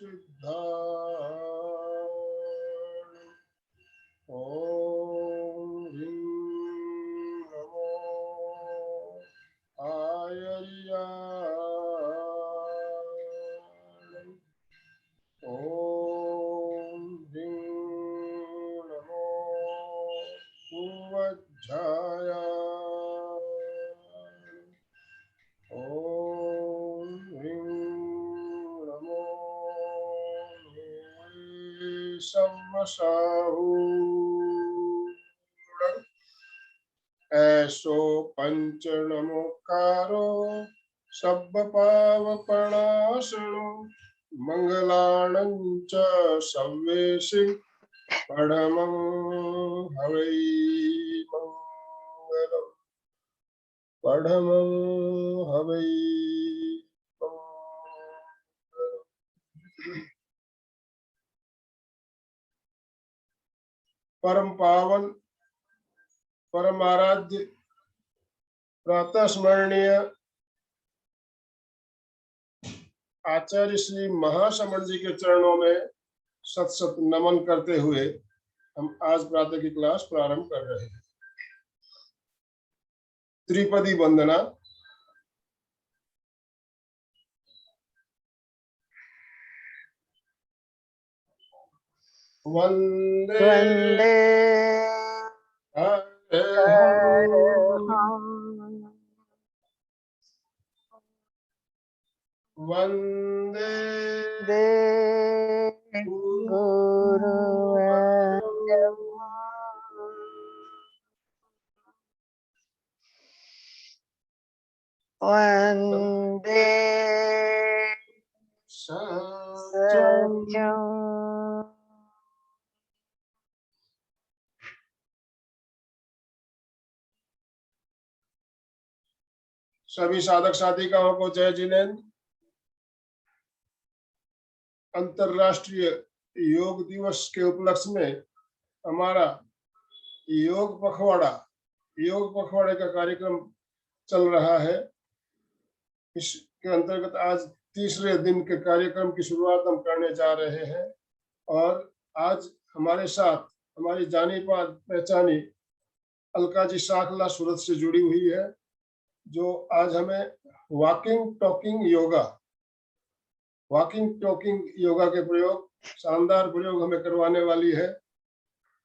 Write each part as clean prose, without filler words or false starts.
सिद्धाणि ॐ ह्रीं नमो आयर्याय ॐ ह्रीं नमो उवज्झाय ॐ ह्रीं नमो निशम्मसाहूर्ण ऐसो पंच नमोकारो सब्बपावपणासनो मंगलाणं च सव्वेशि पढमं हवै मंगलम् पढमं हवै मंगलम्। परम पावन परम आराध्य प्रातः स्मरणीय आचार्य श्री महासमण जी के चरणों में सत सत नमन करते हुए हम आज प्रातः की क्लास प्रारंभ कर रहे हैं। त्रिपदी वंदना। वंदे वंदे हरहं वंदे दे गुरुवन्द्यम् वंदे सत्यम् सभी साधक साधिकाओं को जय जिनेन्द्र। अंतरराष्ट्रीय योग दिवस के उपलक्ष्य में हमारा योग पखवाड़े का कार्यक्रम चल रहा है। इसके अंतर्गत आज तीसरे दिन के कार्यक्रम की शुरुआत हम करने जा रहे हैं और आज हमारे साथ हमारी जानी पहचानी अलका जी साखला सूरत से जुड़ी हुई है, जो आज हमें वॉकिंग टॉकिंग योगा के प्रयोग, शानदार प्रयोग हमें करवाने वाली है।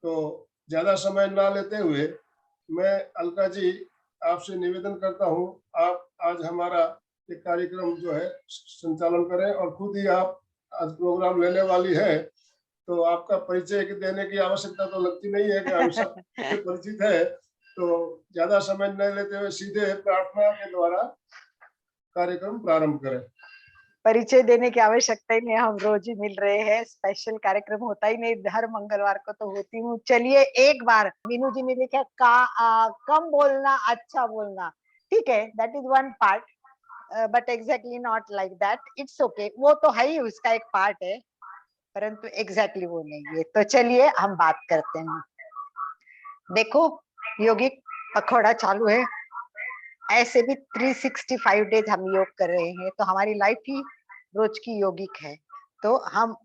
तो ज्यादा समय ना लेते हुए मैं अलका जी आपसे निवेदन करता हूं, आप आज हमारा एक कार्यक्रम जो है संचालन करें और खुद ही आप आज प्रोग्राम लेने वाली है, तो आपका परिचय देने की आवश्यकता तो लगती नहीं है कि हम सब परिचित है। तो ज्यादा समय न लेते हुए सीधे प्रार्थना के द्वारा कार्यक्रम प्रारंभ करें। परिचय देने की आवश्यकता ही नहीं, हम रोज ही मिल रहे हैं। स्पेशल कार्यक्रम होता ही नहीं, हर मंगलवार को तो होती हूँ। चलिए एक बार मीनू जी ने लिखा कम बोलना अच्छा बोलना, ठीक है, that is one part, but exactly not like that, it's okay, वो तो है ही, उसका एक पार्ट है, परंतु एग्जैक्टली वो नहीं है। तो चलिए हम बात करते हैं। देखो, योगिक पखवाड़ा चालू है, ऐसे भी 365 डेज हम योग कर रहे हैं, तो हमारी लाइफ ही रोज की योगिक है। तो हम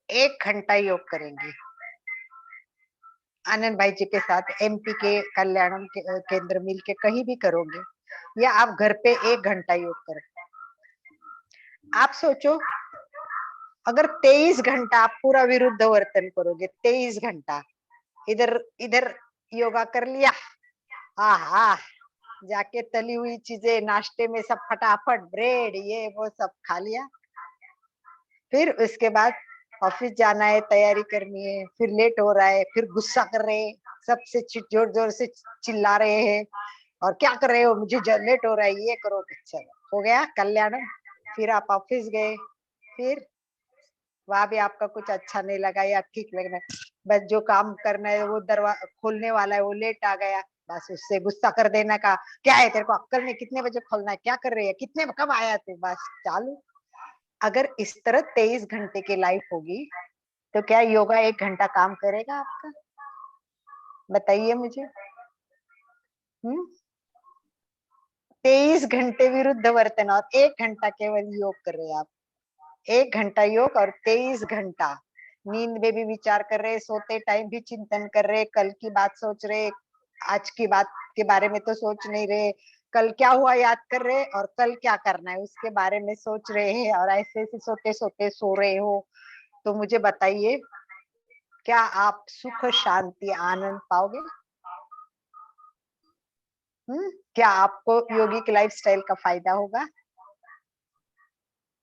1 घंटा योग करेंगे आनंद भाई जी के साथ, एमपी के कल्याणम केंद्र मिल के कहीं भी करोगे, या आप घर पे 1 घंटा योग करें। आप सोचो, अगर 23 घंटा आप पूरा विरुद्ध वर्तन करोगे, 23 घंटा इधर इधर योगा कर लिया, हाँ, जाके तली हुई चीजें नाश्ते में सब फटाफट ब्रेड ये वो सब खा लिया, फिर उसके बाद ऑफिस जाना है, तैयारी करनी है, फिर लेट हो रहा है, फिर गुस्सा कर रहे हैं, सबसे जोर जोर से चिल्ला रहे हैं, और क्या कर रहे हो, मुझे लेट हो रहा है, ये करो। चलो हो गया कल्याणम। फिर आप ऑफिस गए, फिर वहां भी आपका कुछ अच्छा नहीं लगा या ठीक लगना, बस जो काम करना है वो दरवाजा खोलने वाला है वो लेट आ गया, बस उससे गुस्सा कर देना का, क्या है तेरे को अक्कल नहीं, कितने बजे खोलना है, क्या कर रही है, कितने कब आया तू, बस चालू। अगर इस तरह 23 घंटे की लाइफ होगी, तो क्या योगा 1 घंटा काम करेगा आपका? बताइए मुझे। 23 घंटे विरुद्ध वर्तन और 1 घंटा केवल योग कर रहे हैं आप, 1 घंटा योग और 23 घंटा नींद में भी विचार कर रहे, सोते टाइम भी चिंतन कर रहे, कल की बात सोच रहे, आज की बात के बारे में तो सोच नहीं रहे, कल क्या हुआ याद कर रहे और कल क्या करना है उसके बारे में सोच रहे हैं, और ऐसे ऐसे सोते सोते सो रहे हो। तो मुझे बताइए, क्या आप सुख, शांति, आनंद पाओगे? क्या आपको योगिक लाइफस्टाइल का फायदा होगा?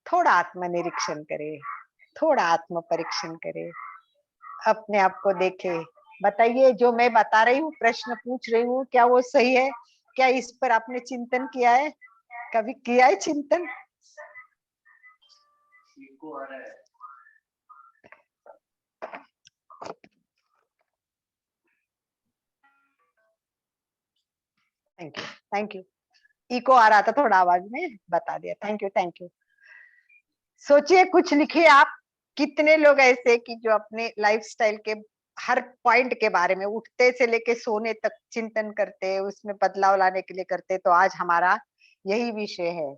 थोड़ा आत्मनिरीक्षण करें, थोड़ा आत्म परीक्षण करें, अपने आप को देखें। बताइए, जो मैं बता रही हूँ, प्रश्न पूछ रही हूँ, क्या वो सही है? क्या इस पर आपने चिंतन किया है? कभी किया है चिंतन? Thank you, thank you. Echo आ रहा था थोड़ा आवाज में, बता दिया। Thank you, thank you. सोचिए, कुछ लिखिए आप। कितने लोग ऐसे कि जो अपने लाइफस्टाइल के हर पॉइंट के बारे में उठते से लेके सोने तक चिंतन करते हैं, उसमें बदलाव लाने के लिए करते हैं। तो आज हमारा यही विषय है।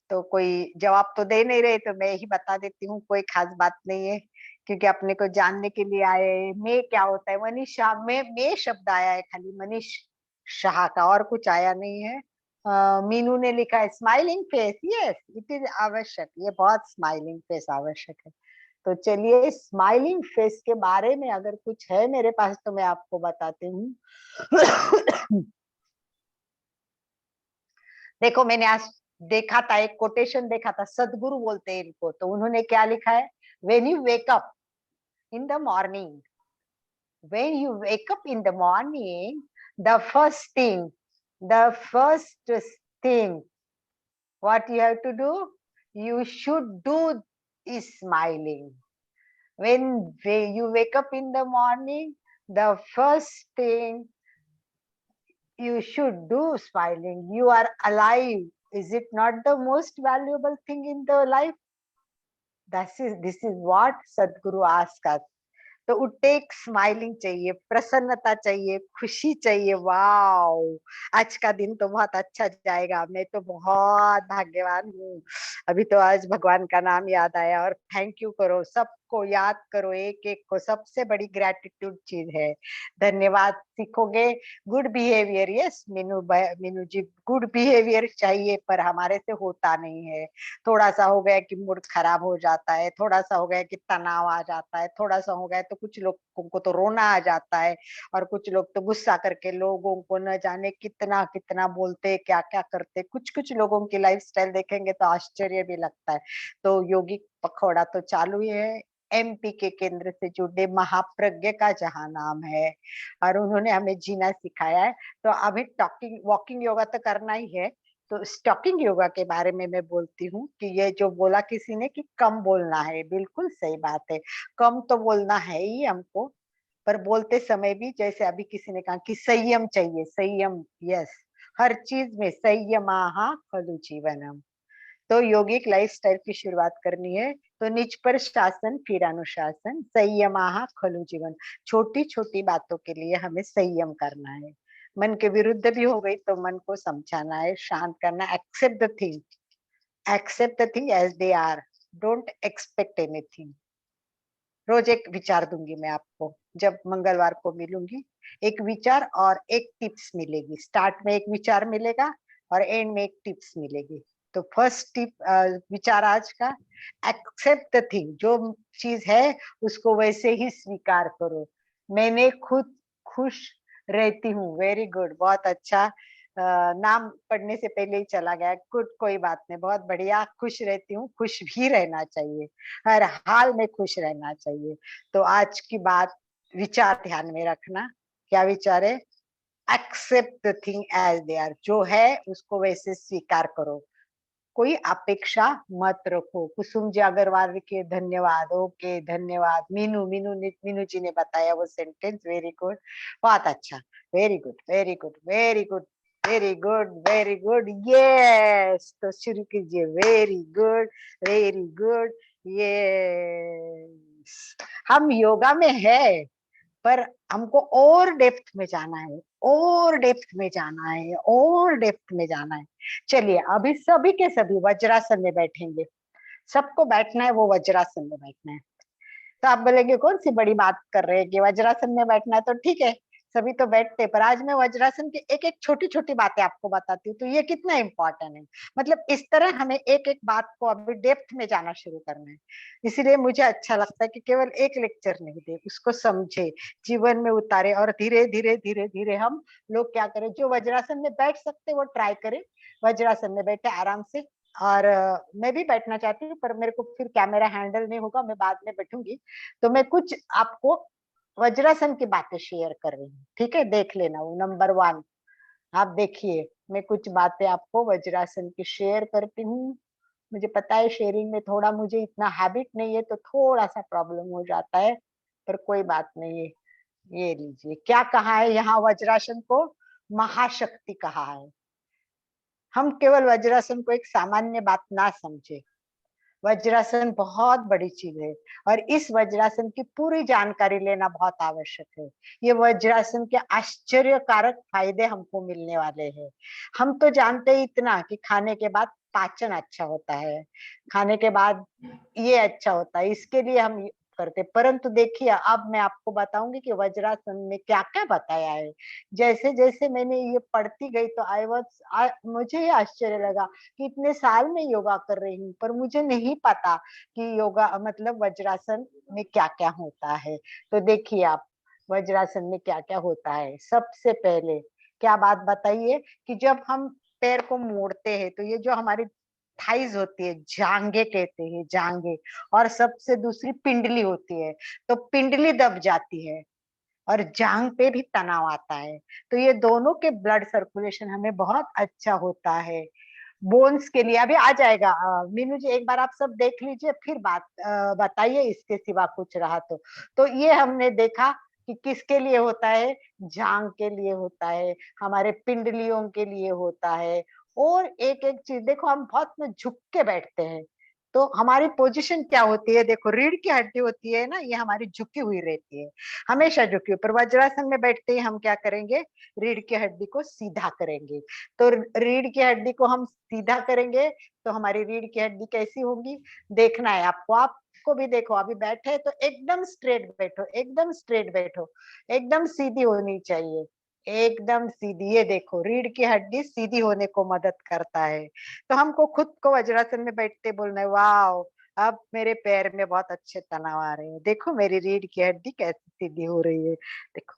तो कोई जवाब तो दे नहीं रहे, तो मैं ही बता देती हूँ, कोई खास बात नहीं है, क्योंकि अपने को जानने के लिए आए। मैं क्या होता है, मनीष शाह, मैं शब्द आया है खाली, मनीष शाह का, और कुछ आया नहीं है। मीनू ने लिखा है smiling face, yes it is आवश्यक, ये बहुत स्माइलिंग फेस आवश्यक है। तो चलिए, स्माइलिंग फेस के बारे में अगर कुछ है मेरे पास तो मैं आपको बताती हूँ। देखो, मैंने आज देखा था, एक कोटेशन देखा था, सदगुरु बोलते हैं इनको, तो उन्होंने क्या लिखा है, when you wake up in the morning, when you wake up in the morning, the first thing what you have to do, you should do is smiling. When you wake up in the morning, the first thing you should do smiling. You are alive. Is it not the most valuable thing in the life? This is what Sadhguru asks us. तो उठते एक smiling चाहिए, प्रसन्नता चाहिए, खुशी चाहिए। Wow, आज का दिन तो बहुत अच्छा जाएगा, मैं तो बहुत भाग्यवान हूँ। अभी तो आज भगवान का नाम याद आया, और थैंक यू करो, सबको याद करो, एक एक को। सबसे बड़ी ग्रेटिट्यूड चीज है, धन्यवाद सीखोगे। गुड बिहेवियर, यस मीनू जी, गुड बिहेवियर चाहिए, पर हमारे से होता नहीं है। थोड़ा सा हो गया कि मूड खराब हो जाता है, थोड़ा सा हो गया कि तनाव आ जाता है, थोड़ा सा हो गया तो कुछ लोगों को तो रोना आ जाता है, और कुछ लोग तो गुस्सा करके लोगों को न जाने कितना कितना बोलते, क्या क्या करते। कुछ कुछ लोगों की लाइफस्टाइल देखेंगे तो आश्चर्य भी लगता है। तो योगिक पखवाड़ा तो चालू ही है। एमपी के केंद्र से जुड़े महाप्रज्ञ का जहाँ नाम है, और उन्होंने हमें जीना सिखाया है। तो अभी टॉकिंग वॉकिंग योगा तो करना ही है। तो स्टॉकिंग योगा के बारे में मैं बोलती हूँ कि ये जो बोला किसी ने कि कम बोलना है, बिल्कुल सही बात है। कम तो बोलना है ही हमको, पर बोलते समय भी, जैसे अभी किसी ने कहा कि संयम चाहिए, संयम, यस, हर चीज में संयमाः खलु जीवनम। तो योगिक लाइफस्टाइल की शुरुआत करनी है तो निज पर शासन, फिर अनुशासन, संयमाः खलु जीवन। छोटी छोटी बातों के लिए हमें संयम करना है। मन के विरुद्ध भी हो गई तो मन को समझाना है, शांत करना, accept the thing as they are, don't expect anything. रोज एक विचार दूंगी मैं आपको, जब मंगलवार को मिलूंगी, एक विचार और एक टिप्स मिलेगी। स्टार्ट में एक विचार मिलेगा और एंड में एक टिप्स मिलेगी। तो फर्स्ट टिप, विचार आज का, एक्सेप्ट द थिंग, जो चीज है उसको वैसे ही स्वीकार करो। मैंने खुद खुश रहती हूँ, वेरी गुड, बहुत अच्छा। नाम पढ़ने से पहले ही चला गया, गुड, कोई बात नहीं, बहुत बढ़िया। खुश रहती हूँ, खुश भी रहना चाहिए, हर हाल में खुश रहना चाहिए। तो आज की बात, विचार ध्यान में रखना। क्या विचार है? Accept the thing as they are, जो है उसको वैसे स्वीकार करो, कोई अपेक्षा मत रखो। कुसुम जी अग्रवाल के धन्यवाद, ओके धन्यवाद। मीनू जी ने बताया वो सेंटेंस, वेरी गुड, बहुत अच्छा, very good, very good, very good, very good, very good, yes. तो शुरू कीजिए, very good, very good, yes. हम योगा में है, पर हमको और डेप्थ में जाना है, और डेप्थ में जाना है, और डेप्थ में जाना है। चलिए, अभी सभी के सभी वज्रासन में बैठेंगे, सबको बैठना है, वो वज्रासन में बैठना है। तो आप बोलेंगे कौन सी बड़ी बात कर रहे हैं कि वज्रासन में बैठना है, तो ठीक है, सभी तो बैठते, पर आज मैं वज्रासन की एक एक छोटी छोटी बातें आपको बताती हूँ, तो ये कितना इंपॉर्टेंट है। मतलब इस तरह हमें एक एक बात को अभी डेप्थ में जाना शुरू करना है। इसीलिए मुझे अच्छा लगता है कि केवल एक लेक्चर नहीं दे, उसको समझे, जीवन में उतारे, और धीरे धीरे धीरे धीरे हम लोग क्या करें, जो वज्रासन में बैठ सकते वो ट्राई करें, वज्रासन में बैठे आराम से। और मैं भी बैठना चाहती हूँ, पर मेरे को फिर कैमरा हैंडल नहीं होगा, मैं बाद में बैठूंगी। तो मैं कुछ आपको वज्रासन की बातें शेयर कर रही हूँ, ठीक है, देख लेना। वो नंबर 1, आप देखिए, मैं कुछ बातें आपको वज्रासन की शेयर करती हूँ। मुझे पता है शेयरिंग में थोड़ा मुझे इतना हैबिट नहीं है, तो थोड़ा सा प्रॉब्लम हो जाता है, पर कोई बात नहीं है। ये लीजिए, क्या कहा है यहाँ, वज्रासन को महाशक्ति कहा है। हम केवल वज्रासन को एक सामान्य बात ना समझे, वज्रासन बहुत बड़ी चीज है, और इस वज्रासन की पूरी जानकारी लेना बहुत आवश्यक है। ये वज्रासन के आश्चर्यकारक फायदे हमको मिलने वाले हैं। हम तो जानते ही इतना कि खाने के बाद पाचन अच्छा होता है, खाने के बाद ये अच्छा होता है, इसके लिए हम करते, परंतु देखिए अब मैं आपको बताऊंगी कि वज्रासन में क्या क्या बताया है। जैसे जैसे मैंने ये पढ़ती गई तो मुझे ये आश्चर्य लगा कि इतने साल में योगा कर रही हूँ, पर मुझे नहीं पता कि योगा मतलब वज्रासन में क्या क्या होता है। तो देखिए आप, वज्रासन में क्या क्या होता है। सबसे पहले क्या बात बताइए कि जब हम पैर को मोड़ते हैं, तो ये जो हमारी थाइज होती है, जांगे कहते हैं, जांगे, और सबसे दूसरी पिंडली होती है, तो पिंडली दब जाती है और जांग पे भी तनाव आता है। तो ये दोनों के ब्लड सर्कुलेशन हमें बहुत अच्छा होता है। बोन्स के लिए अभी आ जाएगा। मीनू जी एक बार आप सब देख लीजिए, फिर बात बताइए, इसके सिवा कुछ रहा तो ये हमने देखा कि किसके लिए होता है, जांग के लिए होता है, हमारे पिंडलियों के लिए होता है। और एक एक चीज देखो, हम बहुत में झुक के बैठते हैं, तो हमारी पोजीशन क्या होती है, देखो रीढ़ की हड्डी होती है ना, ये हमारी झुकी हुई रहती है, हमेशा झुकी हुई। पर वज्रासन में बैठते ही हम क्या करेंगे, रीढ़ की हड्डी को सीधा करेंगे। तो रीढ़ की हड्डी को हम सीधा करेंगे, तो हमारी रीढ़ की हड्डी कैसी होगी, देखना है आपको। आपको भी देखो, अभी बैठे तो एकदम स्ट्रेट बैठो, एकदम स्ट्रेट बैठो, एकदम सीधी होनी चाहिए, एकदम सीधी। ये देखो, रीढ़ की हड्डी सीधी होने को मदद करता है। तो हमको खुद को वज्रासन में बैठते बोलना है, वाह, अब मेरे पैर में बहुत अच्छे तनाव आ रहे हैं, देखो मेरी रीढ़ की हड्डी कैसी सीधी हो रही है, देखो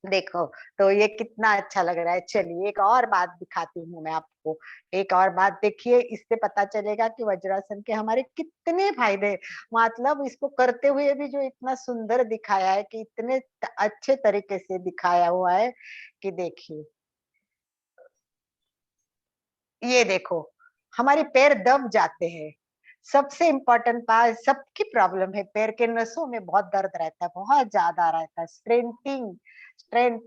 देखो। तो ये कितना अच्छा लग रहा है। चलिए एक और बात दिखाती हूँ मैं आपको, एक और बात देखिए, इससे पता चलेगा कि वज्रासन के हमारे कितने फायदे। मतलब इसको करते हुए भी जो इतना सुंदर दिखाया है, कि इतने अच्छे तरीके से दिखाया हुआ है कि देखिए, ये देखो, हमारे पैर दब जाते हैं। सबसे इम्पोर्टेंट बात, सबकी प्रॉब्लम है, पैर के नसों में बहुत दर्द रहता है, बहुत ज्यादा रहता है, स्ट्रेंथ,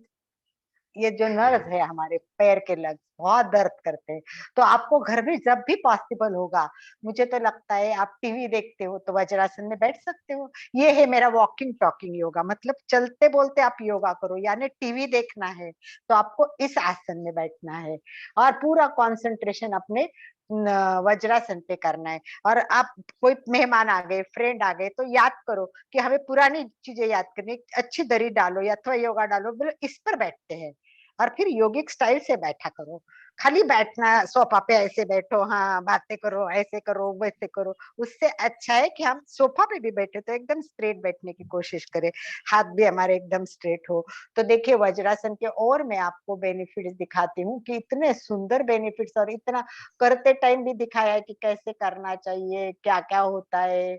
ये जो नर्व है हमारे पैर के लग बहुत दर्द करते हैं। तो आपको घर में जब भी पॉसिबल होगा, मुझे तो लगता है आप टीवी देखते हो तो वज्रासन में बैठ सकते हो। ये है मेरा वॉकिंग टॉकिंग योगा, मतलब चलते बोलते आप योगा करो, यानी टीवी देखना है तो आपको इस आसन में बैठना है, और पूरा कंसंट्रेशन अपने वज्रासन पे करना है। और आप, कोई मेहमान आ गए, फ्रेंड आ गए, तो याद करो कि हमें पुरानी चीजें याद करनी, अच्छी दरी डालो या अथवा योगा डालो, बोलो इस पर बैठते हैं, और फिर योगिक स्टाइल से बैठा करो। खाली बैठना सोफा पे ऐसे बैठो, हाँ बातें करो, ऐसे करो, वैसे करो, उससे अच्छा है कि हम सोफा पे भी बैठे तो एकदम स्ट्रेट बैठने की कोशिश करें, हाथ भी हमारे एकदम स्ट्रेट हो। तो देखिए वज्रासन के और मैं आपको बेनिफिट्स दिखाती हूँ, कि इतने सुंदर बेनिफिट्स, और इतना करते टाइम भी दिखाया है कि कैसे करना चाहिए, क्या क्या होता है।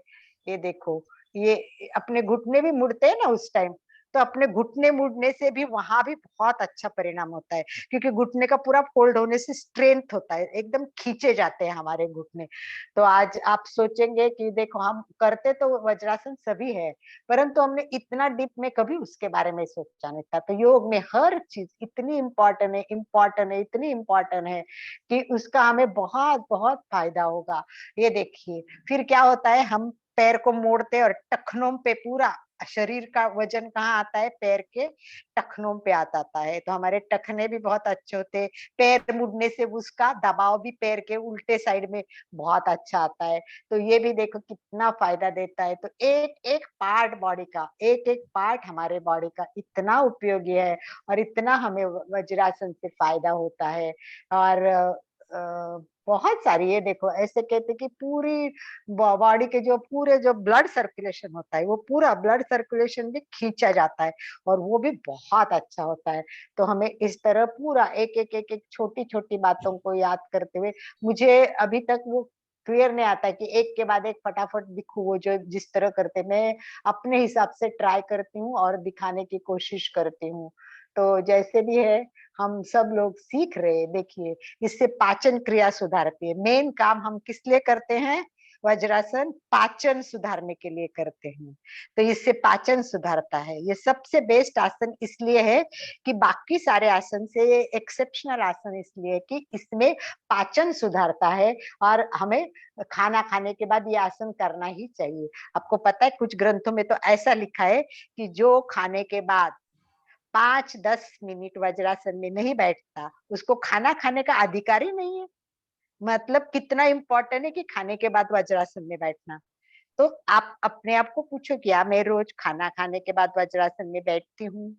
ये देखो, ये अपने घुटने भी मुड़ते हैं ना उस टाइम, तो अपने घुटने मुड़ने से भी वहां भी बहुत अच्छा परिणाम होता है, क्योंकि घुटने का पूरा फोल्ड होने से स्ट्रेंथ होता है, एकदम खींचे जाते हैं हमारे घुटने। तो आज आप सोचेंगे कि देखो, हम करते तो वज्रासन सभी है, परंतु हमने इतना डीप में कभी उसके बारे में सोचा नहीं था। तो योग में हर चीज इतनी इम्पोर्टेंट है, इम्पोर्टेंट है, इतनी इम्पोर्टेंट है कि उसका हमें बहुत बहुत फायदा होगा। ये देखिए, फिर क्या होता है, हम पैर को मोड़ते और टखनों पे पूरा शरीर का वजन कहाँ आता है? पैर के टखनों पे आता है। तो हमारे टखने भी बहुत अच्छे होते हैं। पैर मुड़ने से उसका दबाव भी पैर के उल्टे साइड में बहुत अच्छा आता है। तो ये भी देखो कितना फायदा देता है। तो एक एक पार्ट बॉडी का, एक एक पार्ट हमारे बॉडी का इतना उपयोगी है और इतना हमें वज्रासन से फायदा होता है। और बहुत सारी, ये देखो ऐसे कहते कि पूरी बॉडी के जो पूरे जो ब्लड सर्कुलेशन होता है, वो पूरा ब्लड सर्कुलेशन भी खींचा जाता है और वो भी बहुत अच्छा होता है। तो हमें इस तरह पूरा एक एक एक एक छोटी छोटी बातों को याद करते हुए, मुझे अभी तक वो क्लियर नहीं आता कि एक के बाद एक फटाफट दिखूं, वो जो जिस तरह करते, मैं अपने हिसाब से ट्राई करती हूँ और दिखाने की कोशिश करती हूँ। तो जैसे भी है, हम सब लोग सीख रहे हैं। देखिए, इससे पाचन क्रिया सुधारती है। मेन काम हम किस लिए करते हैं? वज्रासन पाचन सुधारने के लिए करते हैं। तो इससे पाचन सुधारता है। ये सबसे बेस्ट आसन इसलिए है कि बाकी सारे आसन से ये एक्सेप्शनल आसन इसलिए है कि इसमें पाचन सुधारता है और हमें खाना खाने के बाद ये आसन करना ही चाहिए। आपको पता है कुछ ग्रंथों में तो ऐसा लिखा है कि जो खाने के बाद 5-10 मिनट वज्रासन में नहीं बैठता, उसको खाना खाने का अधिकार ही नहीं है। मतलब कितना इम्पोर्टेंट है कि खाने के बाद वज्रासन में बैठना। तो आप अपने आप को पूछो, क्या मैं रोज खाना खाने के बाद वज्रासन में बैठती हूँ?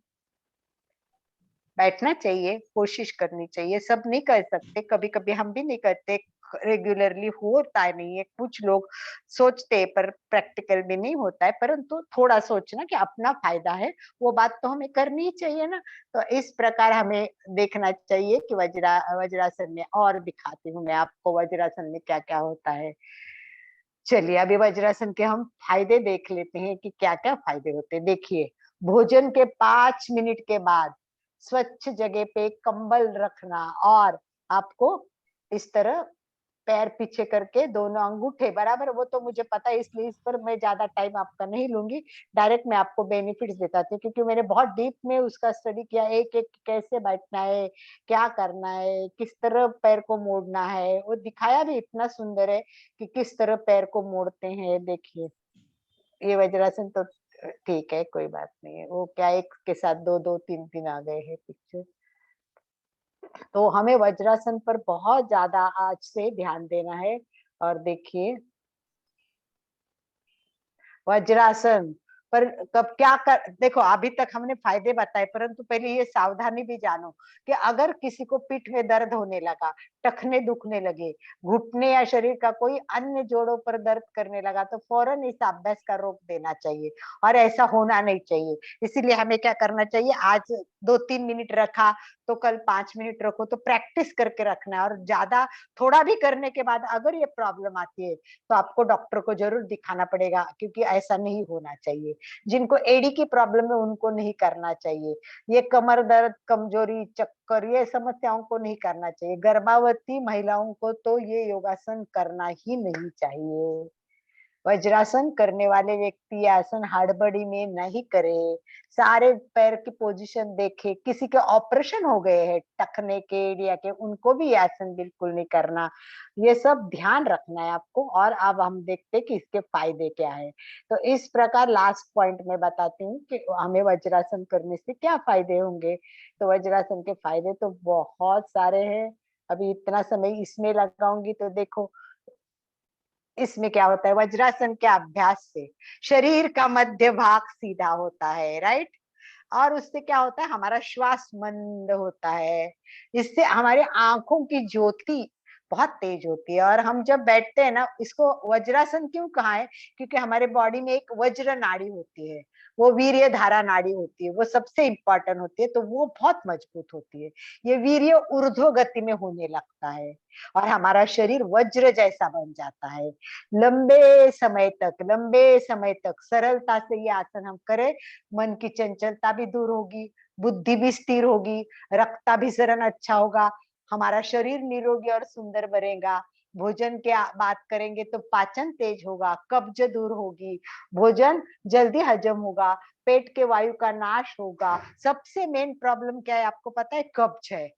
बैठना चाहिए, कोशिश करनी चाहिए। सब नहीं कर सकते, कभी कभी हम भी नहीं करते, रेगुलरली होता नहीं है। कुछ लोग सोचते हैं पर प्रैक्टिकल में नहीं होता है, परंतु थोड़ा सोचना कि अपना फायदा है, वो बात तो हमें करनी ही चाहिए ना। तो इस प्रकार हमें देखना चाहिए कि वज्रासन में, और दिखाती हूँ मैं आपको वज्रासन में क्या क्या होता है। चलिए, अभी वज्रासन के हम फायदे देख लेते हैं कि क्या क्या फायदे होते हैं। देखिए, भोजन के 5 मिनट के बाद स्वच्छ जगह पे कंबल रखना और आपको इस तरह पैर पीछे करके दोनों अंगूठे बराबर, वो तो मुझे पता है इसलिए इस पर मैं ज्यादा टाइम आपका नहीं लूंगी। डायरेक्ट मैं आपको बेनिफिट्स बताती हूँ क्योंकि मैंने बहुत डीप में उसका स्टडी किया। एक एक कैसे बैठना है, क्या करना है, किस तरह पैर को मोड़ना है, वो दिखाया भी इतना सुंदर है कि किस तरह पैर को मोड़ते हैं। देखिए, ये वज्रासन तो ठीक है, कोई बात नहीं है। वो क्या एक के साथ दो दो तीन तीन आ गए हैं पिक्चर। तो हमें वज्रासन पर बहुत ज्यादा आज से ध्यान देना है। और देखिए, वज्रासन पर कब क्या कर, देखो अभी तक हमने फायदे बताए, परंतु पहले ये सावधानी भी जानो कि अगर किसी को पीठ में दर्द होने लगा, टखने दुखने लगे, घुटने या शरीर का कोई अन्य जोड़ों पर दर्द करने लगा, तो फौरन इस अभ्यास का रोक देना चाहिए और ऐसा होना नहीं चाहिए। इसीलिए हमें क्या करना चाहिए, आज 2-3 मिनट रखा तो कल 5 मिनट रखो, तो प्रैक्टिस करके रखना है। और ज्यादा थोड़ा भी करने के बाद अगर ये प्रॉब्लम आती है तो आपको डॉक्टर को जरूर दिखाना पड़ेगा, क्योंकि ऐसा नहीं होना चाहिए। जिनको एडी की प्रॉब्लम है उनको नहीं करना चाहिए। ये कमर दर्द, कमजोरी, चक्कर, ये समस्याओं को नहीं करना चाहिए। गर्भवती महिलाओं को तो ये योगासन करना ही नहीं चाहिए। वज्रासन करने वाले व्यक्ति ये आसन हड़बड़ी में नहीं करे, सारे पैर की पोजीशन देखे। किसी के ऑपरेशन हो गए हैं टखने के, एड़िया के, उनको भी ये आसन बिल्कुल नहीं करना। ये सब ध्यान रखना है आपको। और अब हम देखते हैं कि इसके फायदे क्या है। तो इस प्रकार लास्ट पॉइंट में बताती हूँ कि हमें वज्रासन करने से क्या फायदे होंगे। तो वज्रासन के फायदे तो बहुत सारे हैं। अभी इतना समय इसमें लगाऊंगी तो देखो, इसमें क्या होता है, वज्रासन के अभ्यास से शरीर का मध्य भाग सीधा होता है, राइट। और उससे क्या होता है, हमारा श्वास मंद होता है। इससे हमारी आंखों की ज्योति बहुत तेज होती है। और हम जब बैठते हैं ना, इसको वज्रासन क्यों कहा है, क्योंकि हमारे बॉडी में एक वज्र नाड़ी होती है, वो वीर्य धारा नाड़ी होती है, वो सबसे इंपॉर्टेंट होती है। तो वो बहुत मजबूत होती है। ये वीर्य ऊर्ध्व गति में होने लगता है और हमारा शरीर वज्र जैसा बन जाता है। लंबे समय तक सरलता से ये आसन हम करें, मन की चंचलता भी दूर होगी, बुद्धि भी स्थिर होगी, रक्ताभिसरण अच्छा होगा, हमारा शरीर निरोगी और सुंदर बनेगा। भोजन के बात करेंगे तो पाचन तेज होगा, कब्ज दूर होगी, भोजन जल्दी हजम होगा, पेट के वायु का नाश होगा। सबसे मेन प्रॉब्लम क्या है आपको पता है? कब्ज है।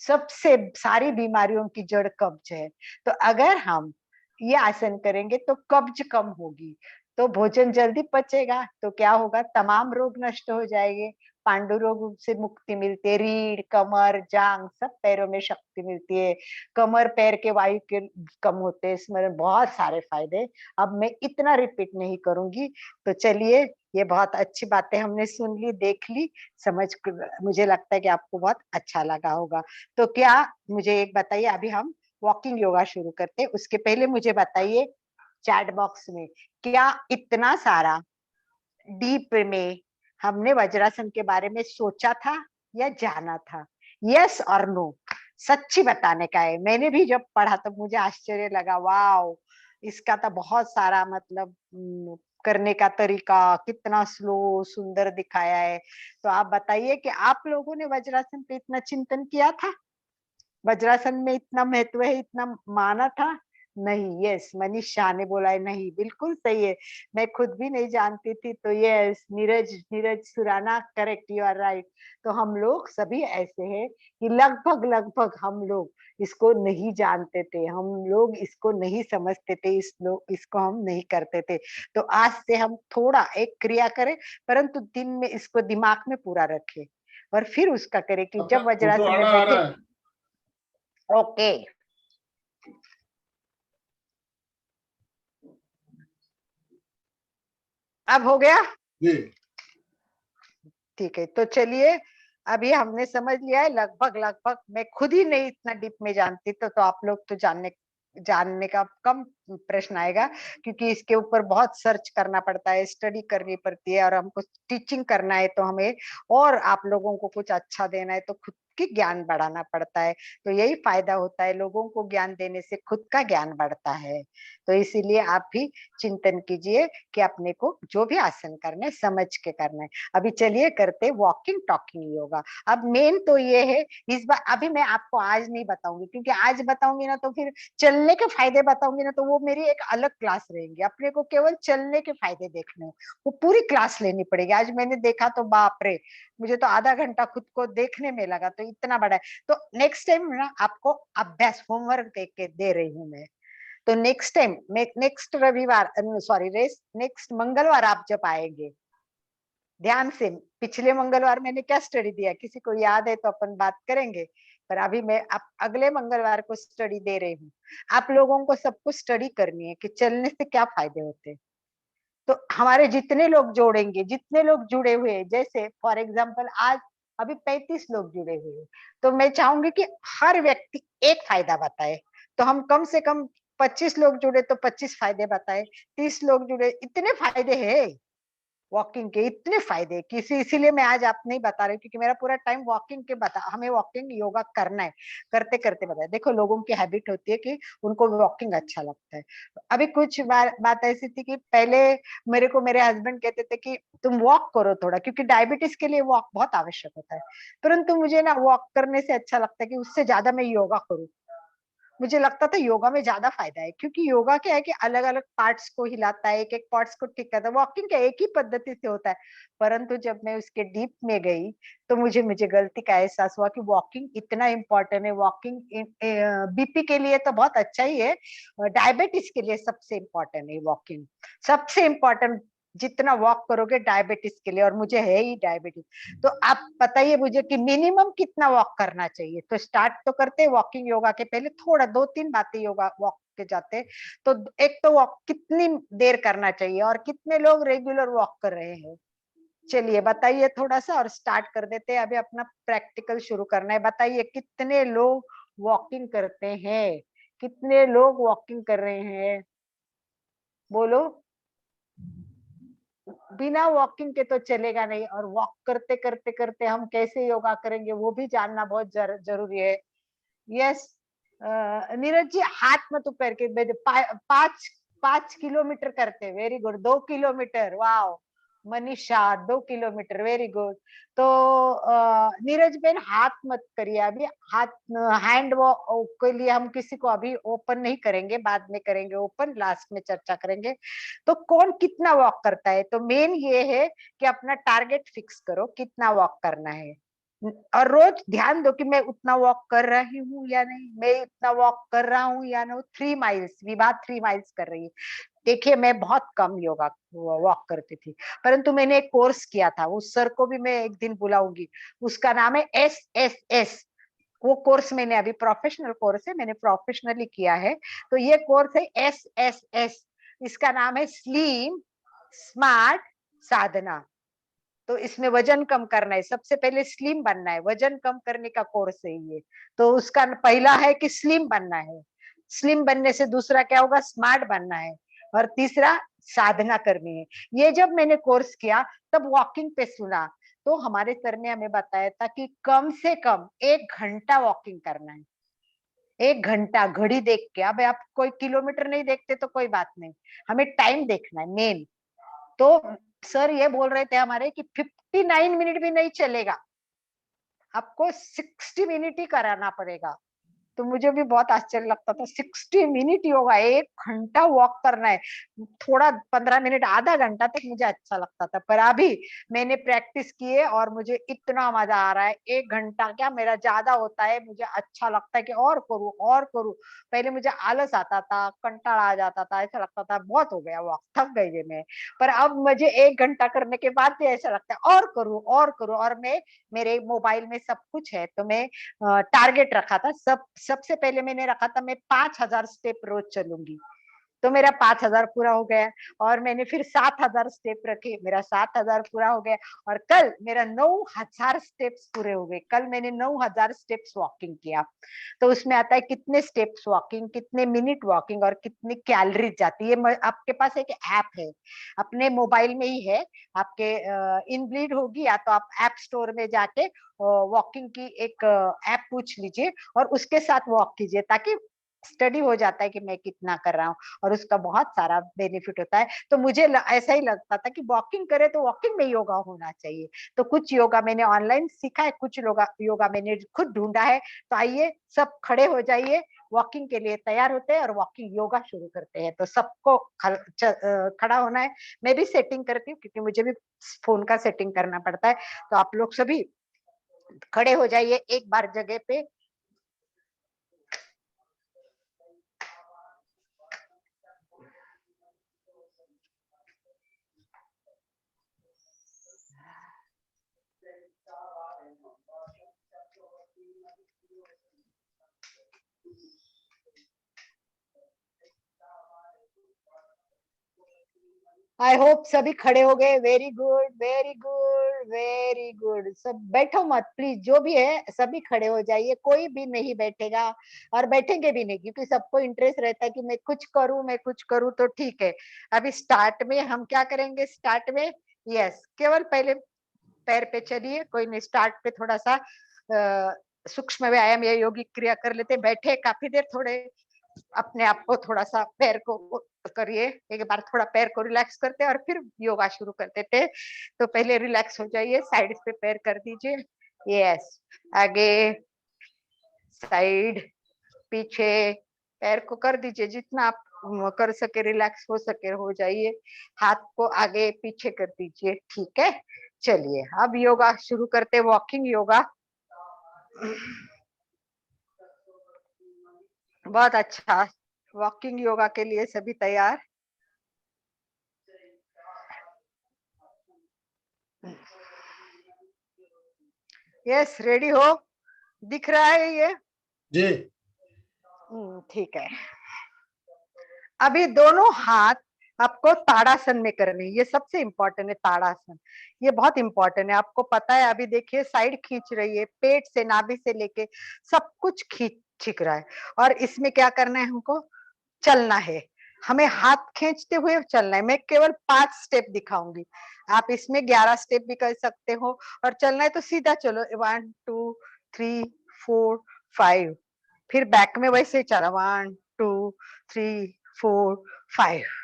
सबसे सारी बीमारियों की जड़ कब्ज है। तो अगर हम ये आसन करेंगे तो कब्ज कम होगी, तो भोजन जल्दी पचेगा, तो क्या होगा, तमाम रोग नष्ट हो जाएंगे। पांडु रोग से मुक्ति मिलती है, रीढ़, कमर, जांग, सब पैरों में शक्ति मिलती है। कमर पैर के वायु के कम होते हैं, इसमें बहुत सारे फायदे। अब मैं इतना रिपीट नहीं करूंगी। तो चलिए, ये बहुत अच्छी बातें हमने सुन ली, देख ली, मुझे लगता है कि आपको बहुत अच्छा लगा होगा। तो क्या, मुझे एक बताइए, अभी हम वॉकिंग योगा शुरू करते हैं, उसके पहले मुझे बताइए चैट बॉक्स में, क्या इतना सारा डीप में हमने वज्रासन के बारे में सोचा था या जाना था? यस और नो, सच्ची बताने का है। मैंने भी जब पढ़ा तो मुझे आश्चर्य लगा, वाओ, इसका तो बहुत सारा मतलब करने का तरीका कितना स्लो सुंदर दिखाया है। तो आप बताइए कि आप लोगों ने वज्रासन पे इतना चिंतन किया था? वज्रासन में इतना महत्व है, इतना माना था? नहीं। यस, मनीष शाह ने बोला है नहीं, बिल्कुल सही है। मैं खुद भी नहीं जानती थी। तो yes, Neeraj Neeraj Surana, correct, you are right. तो हम लोग सभी ऐसे हैं कि लगभग लगभग हम लोग इसको नहीं जानते थे, हम लोग इसको नहीं समझते थे, इसको हम नहीं करते थे। तो आज से हम थोड़ा एक क्रिया करें, परंतु दिन में इसको दिमाग में पूरा रखें, और फिर उसका करें कि आपका जब फोटो वज्रासन में आ बैठे। रहा है। ओके, अब हो गया? जी। ठीक है, तो चलिए, अभी हमने समझ लिया है लगभग लगभग। मैं खुद ही नहीं इतना डीप में जानती, तो आप लोग तो जानने जानने का कम प्रश्न आएगा, क्योंकि इसके ऊपर बहुत सर्च करना पड़ता है, स्टडी करनी पड़ती है, और हमको टीचिंग करना है तो हमें, और आप लोगों को कुछ अच्छा देना है तो खुद की ज्ञान बढ़ाना पड़ता है। तो यही फायदा होता है, लोगों को ज्ञान देने से खुद का ज्ञान बढ़ता है। तो इसीलिए आप भी चिंतन कीजिए कि अपने को जो भी आसन करना है समझ के करना है। अभी चलिए करते वॉकिंग टॉकिंग योगा। अब मेन तो ये है, इस बार अभी मैं आपको आज नहीं बताऊंगी, क्योंकि आज बताऊंगी ना तो फिर चलने के फायदे बताऊंगी ना तो वो मेरी एक अलग क्लास रहेंगी। अपने को केवल चलने के फायदे देखने हैं, वो पूरी क्लास लेनी पड़ेगी। आज मैंने देखा तो बाप रे, मुझे तो आधा घंटा खुद को देखने में लगा, तो इतना बड़ा है। तो नेक्स्ट टाइम ना आपको अभ्यास होमवर्क दे के दे रही हूँ मैं। तो नेक्स्ट टाइम, नेक्स्ट रविवार, सॉरी, नेक्स्ट मंगलवार आप जब आएंगे, ध्यान से, पिछले मंगलवार मैंने क्या स्टडी दिया, किसी को याद है तो अपन बात करेंगे। पर अभी मैं आप अगले मंगलवार को स्टडी दे रही हूँ। आप लोगों को सबको स्टडी करनी है कि चलने से क्या फायदे होते हैं। तो हमारे जितने लोग जोड़ेंगे, जितने लोग जुड़े हुए हैं, जैसे फॉर एग्जाम्पल आज अभी 35 लोग जुड़े हुए हैं, तो मैं चाहूंगी कि हर व्यक्ति एक फायदा बताए। तो हम कम से कम 25 लोग जुड़े तो 25 फायदे बताए, 30 लोग जुड़े, इतने फायदे हैं वॉकिंग के, इतने फायदे किसी, इसीलिए मैं आज आप नहीं बता रही, क्योंकि मेरा पूरा टाइम वॉकिंग के बता, हमें वॉकिंग योगा करना है, करते करते बताए। देखो, लोगों की हैबिट होती है कि उनको वॉकिंग अच्छा लगता है। अभी कुछ बात ऐसी थी कि पहले मेरे को मेरे हस्बैंड कहते थे कि तुम वॉक करो थोड़ा, क्योंकि डायबिटीज के लिए वॉक बहुत आवश्यक होता है। परंतु मुझे ना वॉक करने से अच्छा लगता है कि उससे ज्यादा मैं योगा करूँ। मुझे लगता था योगा में ज्यादा फायदा है, क्योंकि योगा क्या है कि अलग अलग पार्ट्स को हिलाता है, एक एक पार्ट्स को ठीक करता है। वॉकिंग क्या एक ही पद्धति से होता है। परंतु जब मैं उसके डीप में गई तो मुझे मुझे गलती का एहसास हुआ कि वॉकिंग इतना इम्पोर्टेंट है। वॉकिंग बीपी के लिए तो बहुत अच्छा ही है, डायबिटीज के लिए सबसे इम्पोर्टेंट है वॉकिंग, सबसे इम्पोर्टेंट। जितना वॉक करोगे डायबिटीज के लिए, और मुझे है ही डायबिटीज। तो आप बताइए मुझे कि मिनिमम कितना वॉक करना चाहिए। तो स्टार्ट तो करते हैं वॉकिंग योगा के पहले थोड़ा दो तीन बातें योगा वॉक के जाते। तो एक तो वॉक कितनी देर करना चाहिए, और कितने लोग रेगुलर वॉक कर रहे हैं, चलिए बताइए थोड़ा सा, और स्टार्ट कर देते हैं। अभी अपना प्रैक्टिकल शुरू करना है। बताइए कितने लोग वॉकिंग करते हैं, कितने लोग वॉकिंग कर रहे हैं, बोलो। बिना वॉकिंग के तो चलेगा नहीं, और वॉक करते करते करते हम कैसे योगा करेंगे वो भी जानना बहुत जरूरी है। यस, नीरज जी हाथ मत ऊपर के, 5 किलोमीटर करते, वेरी गुड। 2 किलोमीटर, वाह। Manisha 2 kilometre, very good. तो नीरज बेन हाथ मत करिए अभी, हाथ हैंड के लिए हम किसी को अभी ओपन नहीं करेंगे, बाद में करेंगे ओपन, लास्ट में चर्चा करेंगे। तो कौन कितना वॉक करता है, तो मेन ये है कि अपना टारगेट फिक्स करो कितना वॉक करना है, और रोज ध्यान दो कि मैं उतना वॉक कर रही हूँ या नहीं, मैं इतना वॉक कर रहा हूँ या नहीं। 3 माइल्स, विभा 3 माइल्स कर रही है, देखिए मैं बहुत कम योगा वॉक करती थी, परंतु मैंने एक कोर्स किया था, उस सर को भी मैं एक दिन बुलाऊंगी। उसका नाम है SSS। वो कोर्स मैंने अभी प्रोफेशनल कोर्स है, मैंने प्रोफेशनली किया है। तो ये कोर्स है SSS, इसका नाम है स्लिम स्मार्ट साधना। तो इसमें वजन कम करना है, सबसे पहले स्लिम बनना है, वजन कम करने का कोर्स है ये। तो उसका पहला है कि स्लिम बनना है, स्लिम बनने से दूसरा क्या होगा, स्मार्ट बनना है, और तीसरा साधना करनी है। ये जब मैंने कोर्स किया तब वॉकिंग पे सुना, तो हमारे सर ने हमें बताया था कि कम से कम 1 घंटा वॉकिंग करना है। 1 घंटा घड़ी देख के, अब आप कोई किलोमीटर नहीं देखते तो कोई बात नहीं, हमें टाइम देखना है मेन। तो सर ये बोल रहे थे हमारे कि 59 मिनट भी नहीं चलेगा, आपको 60 मिनट ही कराना पड़ेगा। तो मुझे भी बहुत आश्चर्य लगता था, 60 मिनट ही होगा, 1 घंटा वॉक करना है। थोड़ा 15 मिनट आधा घंटा तक मुझे अच्छा लगता था, पर अभी मैंने प्रैक्टिस की है और मुझे इतना मजा आ रहा है। 1 घंटा क्या, मेरा ज्यादा होता है, मुझे अच्छा लगता है कि और करूँ और करूँ। पहले मुझे आलस आता था, कंटाळा आ जाता था, ऐसा लगता था बहुत हो गया वॉक, थक गई है मैं। पर अब मुझे 1 घंटा करने के बाद भी ऐसा लगता है और करूँ और करूँ। और मैं, मेरे मोबाइल में सब कुछ है, तो मैं टारगेट रखा था, सबसे पहले मैंने रखा था मैं 5,000 स्टेप रोज चलूंगी। तो मेरा 5,000 पूरा हो गया। और मैंने फिर 7,000 स्टेप रखे, मेरा 7,000 पूरा हो गया। और कल मेरा 9,000 स्टेप्स पूरे हो गए, कल मैंने 9,000 स्टेप्स वॉकिंग किया। तो उसमें आता है कितने स्टेप्स वॉकिंग, कितने मिनट वॉकिंग, और कितनी कैलोरीज जाती है। आपके पास एक ऐप है, अपने मोबाइल में ही है आपके, इनबिल्ट होगी, या तो आप ऐप स्टोर में जाके वॉकिंग की एक ऐप पूछ लीजिए और उसके साथ वॉक कीजिए, ताकि स्टडी हो जाता है कि मैं कितना कर रहा हूँ, और उसका बहुत सारा बेनिफिट होता है। तो मुझे ऐसा ही लगता था कि वॉकिंग करे तो वॉकिंग में योगा होना चाहिए। तो कुछ योगा मैंने ऑनलाइन सीखा है, कुछ योगा मैंने खुद ढूंढा है। तो आइए सब खड़े हो जाइए, वॉकिंग के लिए तैयार होते हैं और वॉकिंग योगा शुरू करते हैं। तो सबको खड़ा होना है। मैं भी सेटिंग करती हूँ क्योंकि मुझे भी फोन का सेटिंग करना पड़ता है। तो आप लोग सभी खड़े हो जाइए एक बार जगह पे। आई होप सभी खड़े हो गए। Very good very good very good. सब बैठो मत प्लीज, जो भी है सभी खड़े हो जाइए, कोई भी नहीं बैठेगा और बैठेंगे भी नहीं, क्योंकि सबको इंटरेस्ट रहता है कि मैं कुछ करूं मैं कुछ करूं। तो ठीक है, अभी स्टार्ट में हम क्या करेंगे, स्टार्ट में यस केवल पहले पैर पे चलिए, कोई नहीं, स्टार्ट पे थोड़ा सा सूक्ष्म व्यायाम या योगिक क्रिया कर लेते। बैठे काफी देर, थोड़े अपने आप को थोड़ा सा पैर को करिए, एक बार थोड़ा पैर को रिलैक्स करते और फिर योगा शुरू करते थे। तो पहले रिलैक्स हो जाइए, साइड पे पैर कर दीजिए, यस, आगे साइड पीछे पैर को कर दीजिए, जितना आप कर सके, रिलैक्स हो सके हो जाइए। हाथ को आगे पीछे कर दीजिए, ठीक है। चलिए अब योगा शुरू करते, वॉकिंग योगा। बहुत अच्छा, वॉकिंग योगा के लिए सभी तैयार। यस, रेडी हो, दिख रहा है ये जी। ठीक है। अभी दोनों हाथ आपको ताड़ासन में करने, ये सबसे इंपॉर्टेंट है ताड़ासन, ये बहुत इंपॉर्टेंट है। आपको पता है, अभी देखिए साइड खींच रही है, पेट से नाभि से लेके सब कुछ खींच रहा है। और इसमें क्या करना है, हमको चलना है, हमें हाथ खींचते हुए चलना है। मैं केवल 5 स्टेप दिखाऊंगी, आप इसमें 11 स्टेप भी कर सकते हो। और चलना है तो सीधा चलो, 1 2 3 4 5, फिर बैक में वैसे ही चला, 1 2 3 4 5।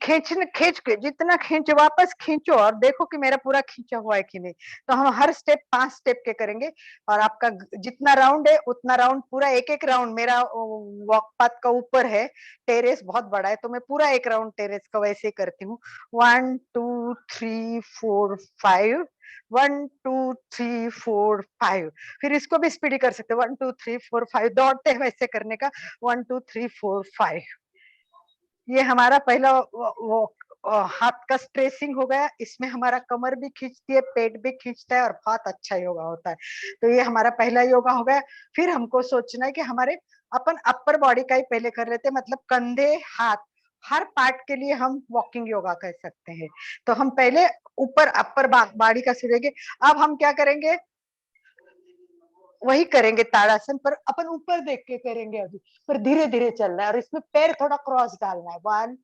खींच के जितना खींचो, वापस खींचो और देखो कि मेरा पूरा खींचा हुआ है कि नहीं। तो हम हर स्टेप 5 स्टेप के करेंगे, और आपका जितना राउंड है उतना राउंड, पूरा एक एक राउंड। मेरा वॉक पाथ का ऊपर है, टेरेस बहुत बड़ा है, तो मैं पूरा एक राउंड टेरेस का वैसे करती हूँ। 1 2 3 4 5, 1 2 3 4 5। फिर इसको भी स्पीडी कर सकते हैं, 1 2 3 4 5, दौड़ते हैं वैसे करने का, 1 2 3 4 5। ये हमारा पहला वो हाथ का स्ट्रेसिंग हो गया। इसमें हमारा कमर भी खींचती है, पेट भी खींचता है और बहुत अच्छा योगा होता है। तो ये हमारा पहला योगा हो गया। फिर हमको सोचना है कि हमारे अपन अपर बॉडी का ही पहले कर लेते, मतलब कंधे, हाथ, हर पार्ट के लिए हम वॉकिंग योगा कर सकते हैं। तो हम पहले ऊपर अपर बॉडी का सीखेंगे। अब हम क्या करेंगे, वही करेंगे ताड़ासन, पर अपन ऊपर देख के करेंगे अभी, पर धीरे धीरे चलना है और इसमें पैर थोड़ा क्रॉस डालना है। 1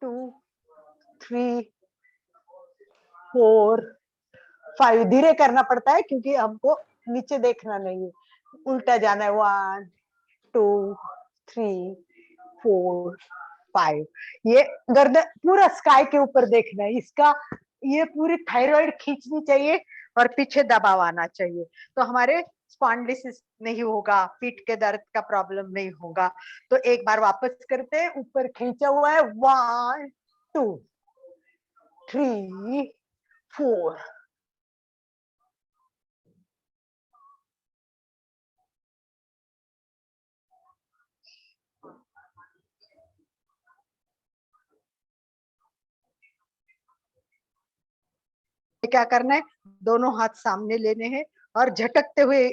2 3 4 5 धीरे करना पड़ता है क्योंकि हमको नीचे देखना नहीं है, उल्टा जाना है। 1 2 3 4 5। ये गर्दन पूरा स्काई के ऊपर देखना है इसका। ये पूरी थायराइड खींचनी चाहिए और पीछे दबाव आना चाहिए, तो हमारे स्पॉन्डिलिसिस नहीं होगा, पीठ के दर्द का प्रॉब्लम नहीं होगा। तो एक बार वापस करते हैं, ऊपर खींचा हुआ है। 1 2 3 4। क्या करना है, दोनों हाथ सामने लेने हैं और झटकते हुए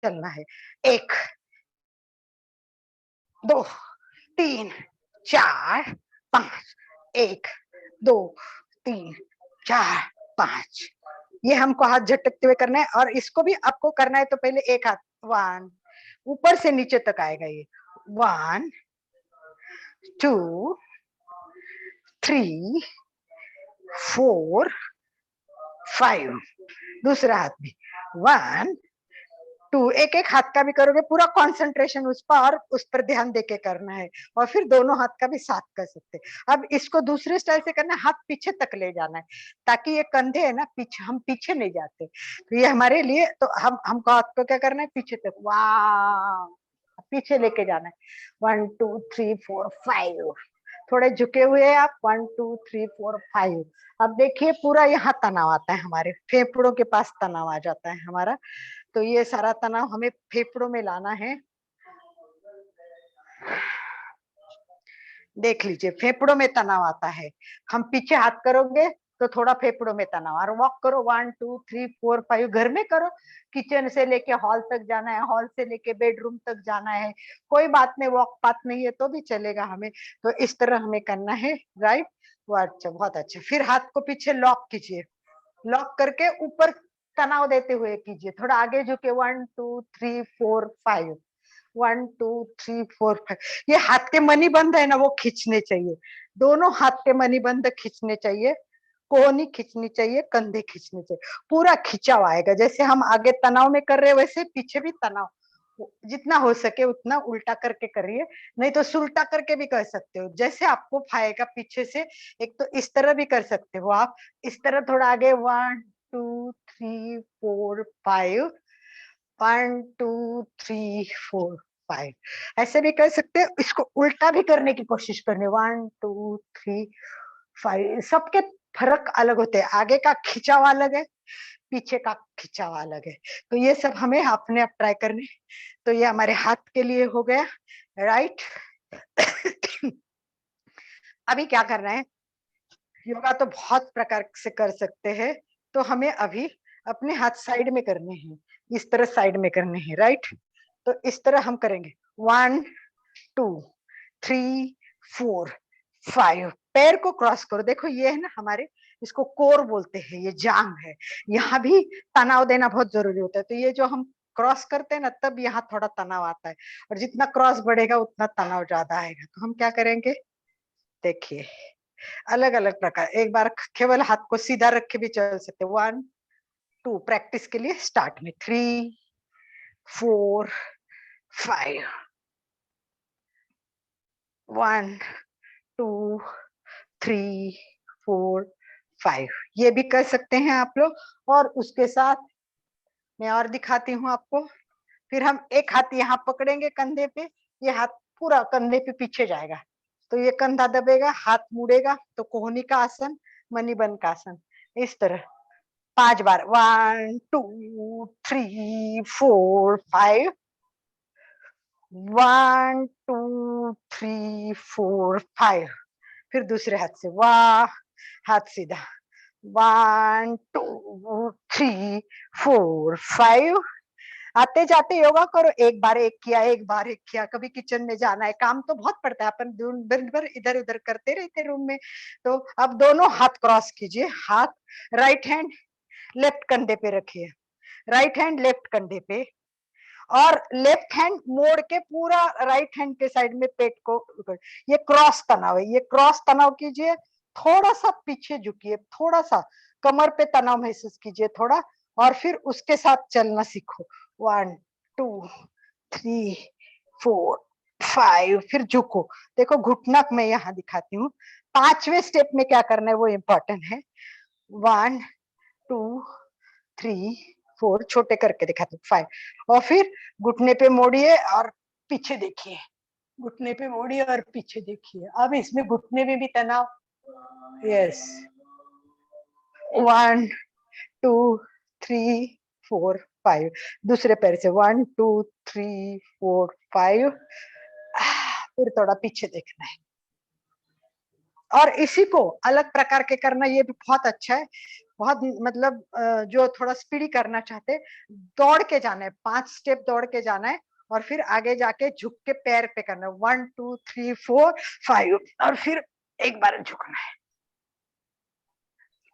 चलना है। 1 2 3 4 5। 1 2 3 4 5। ये हमको हाथ झटकते हुए करना है और इसको भी आपको करना है। तो पहले एक हाथ 1 ऊपर से नीचे तक आएगा ये। 1 2 3 4 5। दूसरा हाथ भी 1 2। एक एक हाथ का भी करोगे, पूरा कंसंट्रेशन उस पर और उस पर ध्यान देके करना है। और फिर दोनों हाथ का भी साथ कर सकते हैं। अब इसको दूसरे स्टाइल से करना है, हाथ पीछे तक ले जाना है ताकि ये कंधे है ना, पीछे हम पीछे नहीं जाते। तो ये हमारे लिए, तो हमको हाथ को क्या करना है, पीछे तक, वाह, पीछे लेके जाना है। 1 2 3 4 5। थोड़े झुके हुए हैं आप। 1 2 3 4 5। अब देखिए पूरा यहाँ तनाव आता है, हमारे फेफड़ों के पास तनाव आ जाता है हमारा। तो ये सारा तनाव हमें फेफड़ों में लाना है। देख लीजिए फेफड़ों में तनाव आता है। हम पीछे हाथ करोगे तो थोड़ा फेफड़ों में तनाव, और वॉक करो 1 2 3 4 5। घर में करो, किचन से लेके हॉल तक जाना है, हॉल से लेके बेडरूम तक जाना है, कोई बात नहीं, वॉक पाथ नहीं है तो भी चलेगा हमें। तो इस तरह हमें करना है, राइट। वो अच्छा, बहुत अच्छा। फिर हाथ को पीछे लॉक कीजिए, लॉक करके ऊपर तनाव देते हुए कीजिए, थोड़ा आगे झुके। 1 2 3 4 5। 1 2 3 4 5। ये हाथ के मणिबंध है ना, वो खींचने चाहिए। दोनों हाथ के मणिबंध खींचने चाहिए, कोहनी खींचनी चाहिए, कंधे खींचने चाहिए। पूरा खिंचाव आएगा, जैसे हम आगे तनाव में कर रहे हैं वैसे पीछे भी तनाव। जितना हो सके उतना उल्टा करके करिए, नहीं तो सुलटा करके भी कर सकते हो, जैसे आपको फायेगा पीछे से। एक तो इस तरह भी कर सकते हो आप, इस तरह थोड़ा आगे। 1 2 3 4 5। 1 2 3 4 5। ऐसे भी कर सकते हैं, इसको उल्टा भी करने की कोशिश करनी। 1 2 3 5। सबके फर्क अलग होते हैं, आगे का खिंचाव अलग है, पीछे का खिंचाव अलग है। तो ये सब हमें अपने आप ट्राई करने। तो ये हमारे हाथ के लिए हो गया, राइट। अभी क्या करना है, योगा तो बहुत प्रकार से कर सकते हैं। तो हमें अभी अपने हाथ साइड में करने हैं, इस तरह साइड में करने हैं, राइट। तो इस तरह हम करेंगे। 1 2 3 4 5। पैर को क्रॉस करो, देखो ये है ना हमारे, इसको कोर बोलते हैं, ये जांग है। यहाँ भी तनाव देना बहुत जरूरी होता है। तो ये जो हम क्रॉस करते हैं ना, तब यहाँ थोड़ा तनाव आता है, और जितना क्रॉस बढ़ेगा उतना तनाव ज्यादा आएगा। तो हम क्या करेंगे, देखिए अलग अलग प्रकार। एक बार केवल हाथ को सीधा रख के भी चल सकते। 1 2। प्रैक्टिस के लिए स्टार्ट में 3 4 5। 1 2 3 4 5। ये भी कर सकते हैं आप लोग। और उसके साथ मैं और दिखाती हूँ आपको। फिर हम एक हाथ यहाँ पकड़ेंगे कंधे पे, ये हाथ पूरा कंधे पे पीछे जाएगा, तो ये कंधा दबेगा, हाथ मुड़ेगा, तो कोहनी का आसन, मणिबंध का आसन। इस तरह 5 बार। 1 2 3 4 5। 1 2 3 4 5। फिर दूसरे हाथ से वाह, हाथ सीधा, 1 2 3 4 5। आते जाते योगा करो, एक बार एक किया, एक बार एक किया। कभी किचन में जाना है, काम तो बहुत पड़ता है, अपन दिन भर इधर उधर करते रहते रूम में। तो अब दोनों हाथ क्रॉस कीजिए, हाथ राइट हैंड लेफ्ट कंधे पे रखिए, राइट हैंड लेफ्ट कंधे पे, और लेफ्ट हैंड मोड़ के पूरा राइट हैंड के साइड में पेट को, ये क्रॉस तनाव है, ये क्रॉस तनाव कीजिए। थोड़ा सा पीछे झुकिए, थोड़ा सा कमर पे तनाव महसूस कीजिए थोड़ा, और फिर उसके साथ चलना सीखो। 1 2 3 4 5। फिर झुको, देखो घुटना मैं यहाँ दिखाती हूँ। पांचवें स्टेप में क्या करना है वो इम्पोर्टेंट है। 1 2 3 4, छोटे करके दिखाती हूँ, 5। और फिर घुटने पे मोड़िए और पीछे देखिए, घुटने पे मोड़िए और पीछे देखिए। अब इसमें घुटने में भी तनाव, यस। 1 2 3 4 5। दूसरे पैर से 1 2 3 4 5। फिर थोड़ा पीछे देखना है, और इसी को अलग प्रकार के करना, ये भी बहुत अच्छा है। बहुत मतलब जो थोड़ा स्पीडी करना चाहते, दौड़ के जाना है, 5 स्टेप दौड़ के जाना है, और फिर आगे जाके झुक के पैर पे करना है। 1 2 3 4 5, और फिर एक बार झुकना है।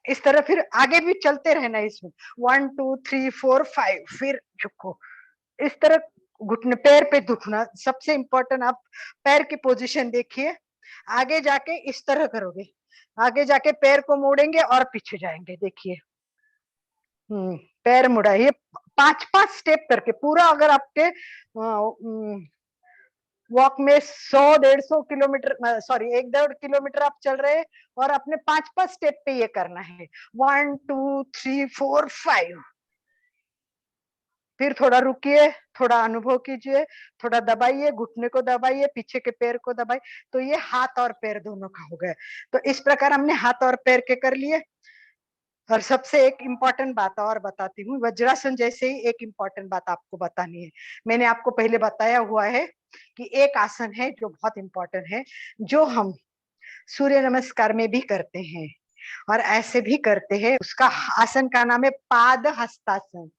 इस तरह फिर आगे भी चलते रहना है इसमें। 1 2 3 4 5, फिर झुको। इस तरह घुटने पैर पे दुखना सबसे इम्पोर्टेंट। आप पैर की पोजीशन देखिए, आगे जाके इस तरह करोगे, आगे जाके पैर को मोड़ेंगे और पीछे जाएंगे, देखिए। पैर मुड़ाइए, 5-5 स्टेप करके पूरा। अगर आपके वॉक में 100-150 किलोमीटर, सॉरी 1-1.5 किलोमीटर आप चल रहे हैं, और अपने 5-5 स्टेप पे ये करना है। 1 2 3 4 5। फिर थोड़ा रुकिए, थोड़ा अनुभव कीजिए, थोड़ा दबाइए, घुटने को दबाइए, पीछे के पैर को दबाइए। तो ये हाथ और पैर दोनों का हो गया। तो इस प्रकार हमने हाथ और पैर के कर लिए। और सबसे एक इम्पॉर्टेंट बात और बताती हूँ, वज्रासन जैसे ही एक इम्पॉर्टेंट बात आपको बतानी है। मैंने आपको पहले बताया हुआ है कि एक आसन है जो बहुत इम्पोर्टेंट है, जो हम सूर्य नमस्कार में भी करते हैं और ऐसे भी करते हैं। उसका आसन का नाम है पाद हस्तासन।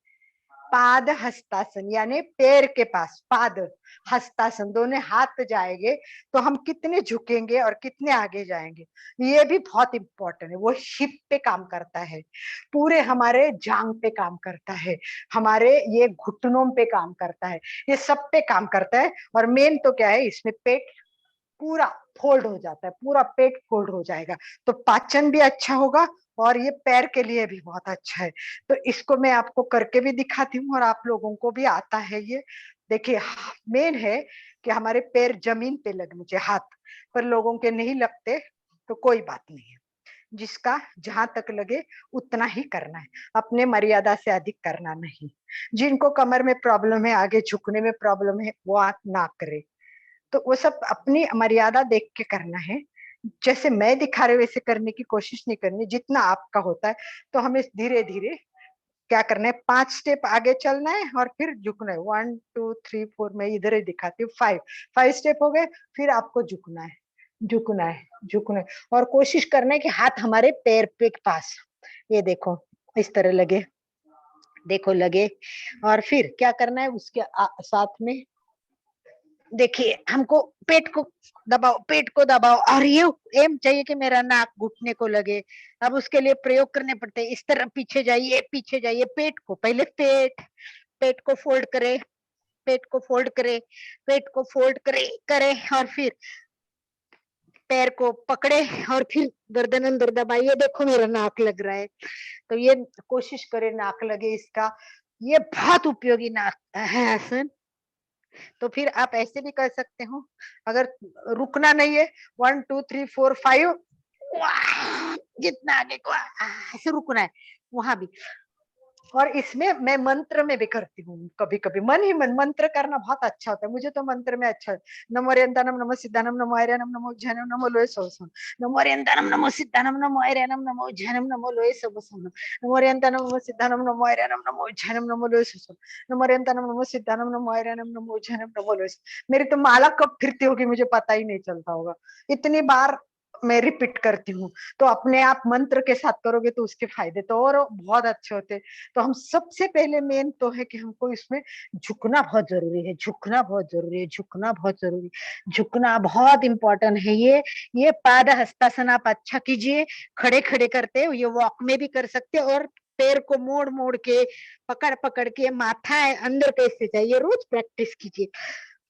पाद हस्तासन यानी पैर के पास पाद, हस्तासन दोनों हाथ जाएंगे तो हम कितने झुकेंगे और कितने आगे जाएंगे, ये भी बहुत इंपॉर्टेंट है। वो हिप पे काम करता है, पूरे हमारे जांग पे काम करता है, हमारे ये घुटनों पे काम करता है, ये सब पे काम करता है। और मेन तो क्या है, इसमें पेट पूरा फोल्ड हो जाता है, पूरा पेट फोल्ड हो जाएगा, तो पाचन भी अच्छा होगा और ये पैर के लिए भी बहुत अच्छा है। तो इसको मैं आपको करके भी दिखाती हूँ और आप लोगों को भी आता है ये। देखिए, मेन है कि हमारे पैर जमीन पे लगने चाहिए, हाथ पर लोगों के नहीं लगते तो कोई बात नहीं है, जिसका जहां तक लगे उतना ही करना है, अपने मर्यादा से अधिक करना नहीं। जिनको कमर में प्रॉब्लम है, आगे झुकने में प्रॉब्लम है, वो ना करे। तो वो सब अपनी मर्यादा देख के करना है। जैसे मैं दिखा रही हूँ वैसे करने की कोशिश नहीं करनी, जितना आपका होता है। तो हमें धीरे धीरे क्या करना है, 5 स्टेप आगे चलना है और फिर झुकना है। 1 2 3 4, मैं इधर ही दिखाती हूँ। 5 स्टेप हो गए, फिर आपको झुकना है, झुकना है, झुकना है, और कोशिश करना है कि हाथ हमारे पैर पे पास, ये देखो इस तरह लगे, देखो लगे। और फिर क्या करना है उसके साथ में, देखिए हमको पेट को दबाओ, पेट को दबाओ, और ये एम चाहिए कि मेरा नाक घुटने को लगे। अब उसके लिए प्रयोग करने पड़ते हैं, इस तरह पीछे जाइए, पीछे जाइए, पेट को पहले पेट को फोल्ड करे, पेट को फोल्ड करे, पेट को फोल्ड करे, और फिर पैर को पकड़े और फिर गर्दन अंदर दबाइए। देखो मेरा नाक लग रहा है, तो ये कोशिश करे नाक लगे इसका। ये बहुत उपयोगी नाक है आसन। तो फिर आप ऐसे भी कर सकते हो, अगर रुकना नहीं है, 1 2 3 4 5, जितना आगे को ऐसे रुकना है, वहां भी और इसमें मैं मंत्र में भी करती हूँ कभी कभी, मन ही मन मंत्र करना बहुत अच्छा होता है, मुझे तो मंत्र में अच्छा है। नमो अरिहंतानम नमो सिद्धानम नमो आर्यानम नमो उज्जैनम नमो लोये सोसम, नमो अरिहंतानम नमो सिद्धानम नमो आर्यानम नमो उज्जैनम नमो लोये सोसम, नमो अरिहंतानम नमो सिद्धानम नमो आर्यानम नमो उज्जैनम नमो लोये सोसम, नमो अरिहंतानम नमो सिद्धानम नमो आर्यानम नमो उज्जैनम नमो लोये सोसम। मेरी तो माला कब फिरती होगी मुझे पता ही नहीं चलता होगा, इतनी बार मैं रिपीट करती हूँ। तो अपने आप मंत्र के साथ करोगे तो उसके फायदे तो और बहुत अच्छे होते हैं। तो हम सबसे पहले मेन तो है कि हमको इसमें झुकना बहुत जरूरी है, झुकना बहुत जरूरी है, झुकना बहुत जरूरी, झुकना बहुत इंपॉर्टेंट है। ये पाद हस्तासन आप अच्छा कीजिए, खड़े खड़े करते हो, ये वॉक में भी कर सकते हो, और पैर को मोड़ मोड़ के पकड़ पकड़ के माथा अंदर कैसे चाहिए, रोज प्रैक्टिस कीजिए।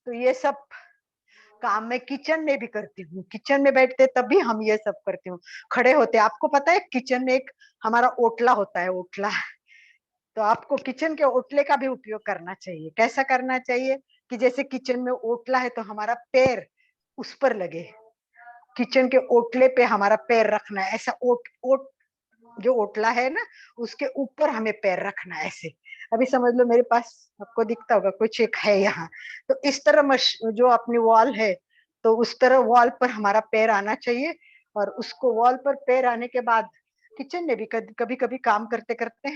तो ये सब काम मैं किचन में भी करती हूँ, किचन में बैठते तभी हम ये सब करती हूँ, खड़े होते। आपको पता है किचन में एक हमारा ओटला होता है, ओटला, तो आपको किचन के ओटले का भी उपयोग करना चाहिए। कैसा करना चाहिए कि जैसे किचन में ओटला है तो हमारा पैर उस पर लगे, किचन के ओटले पे हमारा पैर रखना है, ऐसा ओट ओट जो ओटला है ना उसके ऊपर हमें पैर रखना है ऐसे। अभी समझ लो मेरे पास, आपको दिखता होगा कुछ एक है यहाँ, तो इस तरह जो अपनी वॉल है तो उस तरह वॉल पर हमारा पैर आना चाहिए। और उसको वॉल पर पैर आने के बाद किचन में भी कभी कभी काम करते करते,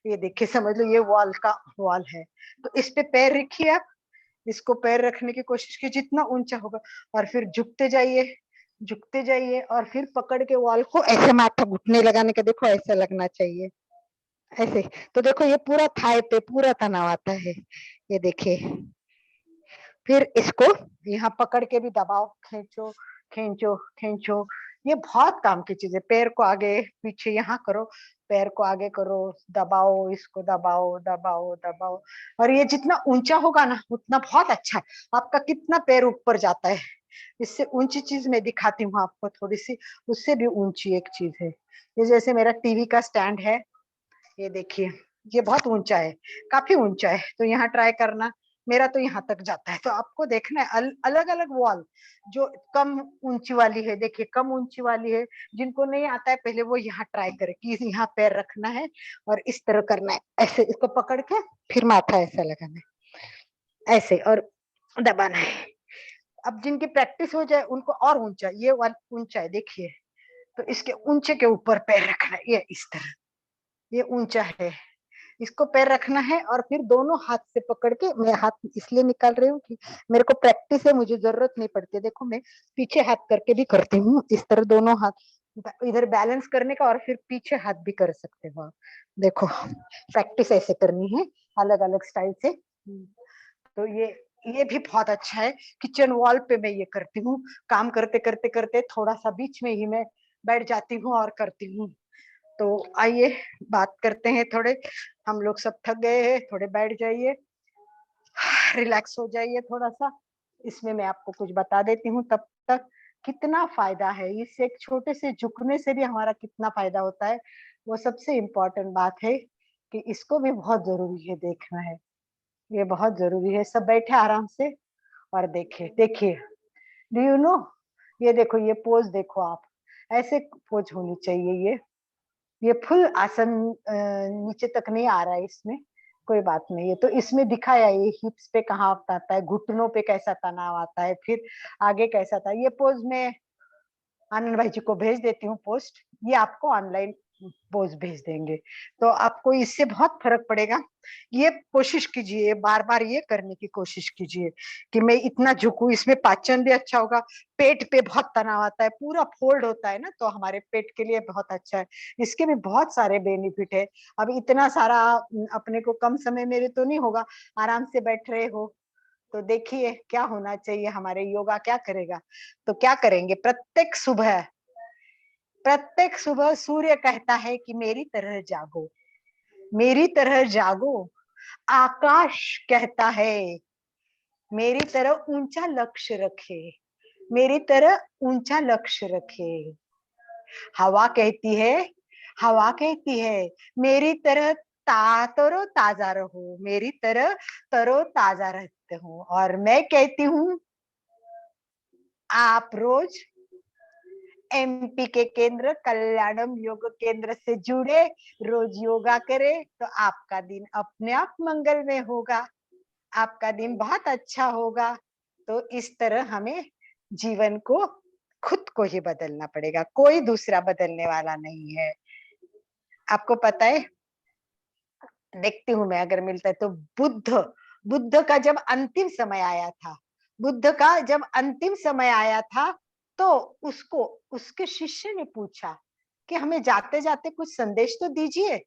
ये देखिए समझ लो ये वॉल का वॉल है, तो इस पे पैर रखिए आप, इसको पैर रखने की कोशिश कीजिए जितना ऊंचा होगा, और फिर झुकते जाइए, झुकते जाइए, और फिर पकड़ के वॉल को ऐसे माथा घुटने लगाने का, देखो ऐसा लगना चाहिए ऐसे। तो देखो ये पूरा थाई पे पूरा तनाव आता है, ये देखिए। फिर इसको यहाँ पकड़ के भी दबाओ, खींचो खींचो खींचो, ये बहुत काम की चीज है। पैर को आगे पीछे यहाँ करो, पैर को आगे करो, दबाओ, इसको दबाओ दबाओ दबाओ, और ये जितना ऊंचा होगा ना उतना बहुत अच्छा है। आपका कितना पैर ऊपर जाता है, इससे ऊंची चीज मैं दिखाती हूँ आपको थोड़ी सी, उससे भी ऊंची एक चीज है। ये जैसे मेरा टीवी का स्टैंड है, ये देखिए, ये बहुत ऊंचा है, काफी ऊंचा है, तो यहाँ ट्राई करना। मेरा तो यहाँ तक जाता है, तो आपको देखना है अलग अलग वॉल, जो कम ऊंची वाली है, देखिए कम ऊंची वाली है, जिनको नहीं आता है पहले वो यहाँ ट्राई करे कि यहाँ पैर रखना है और इस तरह करना है, ऐसे इसको पकड़ के फिर माथा ऐसा लगाना है ऐसे, और दबाना है। अब जिनकी प्रैक्टिस हो जाए उनको और ऊंचा, ये ऊंचा है देखिए, तो इसके ऊंचे के ऊपर पैर रखना है, ये इस तरह, ये ऊंचा है, इसको पैर रखना है, और फिर दोनों हाथ से पकड़ के, मैं हाथ इसलिए निकाल रही हूँ कि मेरे को प्रैक्टिस है, मुझे जरूरत नहीं पड़ती। देखो मैं पीछे हाथ करके भी करती हूँ, इस तरह दोनों हाथ इधर बैलेंस करने का, और फिर पीछे हाथ भी कर सकते हो आप। देखो प्रैक्टिस ऐसे करनी है अलग अलग स्टाइल से। तो ये भी बहुत अच्छा है, किचन वॉल पे मैं ये करती हूँ, काम करते करते करते थोड़ा सा बीच में ही मैं बैठ जाती हूँ और करती हूँ। तो आइए बात करते हैं थोड़े, हम लोग सब थक गए हैं, थोड़े बैठ जाइए, रिलैक्स हो जाइए थोड़ा सा। इसमें मैं आपको कुछ बता देती हूँ तब तक, कितना फायदा है इससे, एक छोटे से झुकने से भी हमारा कितना फायदा होता है, वो सबसे इम्पोर्टेंट बात है कि इसको भी बहुत जरूरी है देखना है, ये बहुत जरूरी है। सब बैठे आराम से और देखिए, देखिए, डू यू नो, ये देखो, ये पोज देखो आप, ऐसे पोज होनी चाहिए। ये फुल आसन नीचे तक नहीं आ रहा है इसमें, कोई बात नहीं है। तो इसमें दिखाया ये हिप्स पे कहाँ आता है, घुटनों पे कैसा तनाव आता है, फिर आगे कैसा था। ये पोज में आनंद भाई जी को भेज देती हूँ पोस्ट, ये आपको ऑनलाइन पोज भेज देंगे, तो आपको इससे बहुत फर्क पड़ेगा। ये कोशिश कीजिए, बार बार ये करने की कोशिश कीजिए कि मैं इतना झुकूं, इसमें पाचन भी अच्छा होगा, पेट पे बहुत तनाव आता है, पूरा फोल्ड होता है ना, तो हमारे पेट के लिए बहुत अच्छा है। इसके भी बहुत सारे बेनिफिट है। अब इतना सारा अपने को कम समय मेरे तो नहीं होगा, आराम से बैठ रहे हो, तो देखिए क्या होना चाहिए, हमारे योगा क्या करेगा। तो क्या करेंगे, प्रत्येक सुबह सूर्य कहता है कि मेरी तरह जागो, मेरी तरह जागो। आकाश कहता है मेरी तरह ऊंचा लक्ष्य रखे, मेरी तरह ऊंचा लक्ष्य रखे। हवा कहती है, हवा कहती है मेरी तरह तरो ताजा रहो, मेरी तरह तरो ताजा रहते हो। और मैं कहती हूँ आप रोज एमपी के केंद्र कल्याणम योग केंद्र से जुड़े, रोज योगा करें तो आपका दिन अपने आप मंगल में होगा, आपका दिन बहुत अच्छा होगा। तो इस तरह हमें जीवन को खुद को ही बदलना पड़ेगा, कोई दूसरा बदलने वाला नहीं है। आपको पता है, देखती हूँ मैं अगर मिलता है तो बुद्ध का जब अंतिम समय आया था, बुद्ध का जब अंतिम समय आया था तो उसको उसके शिष्य ने पूछा कि हमें जाते जाते कुछ संदेश तो दीजिए।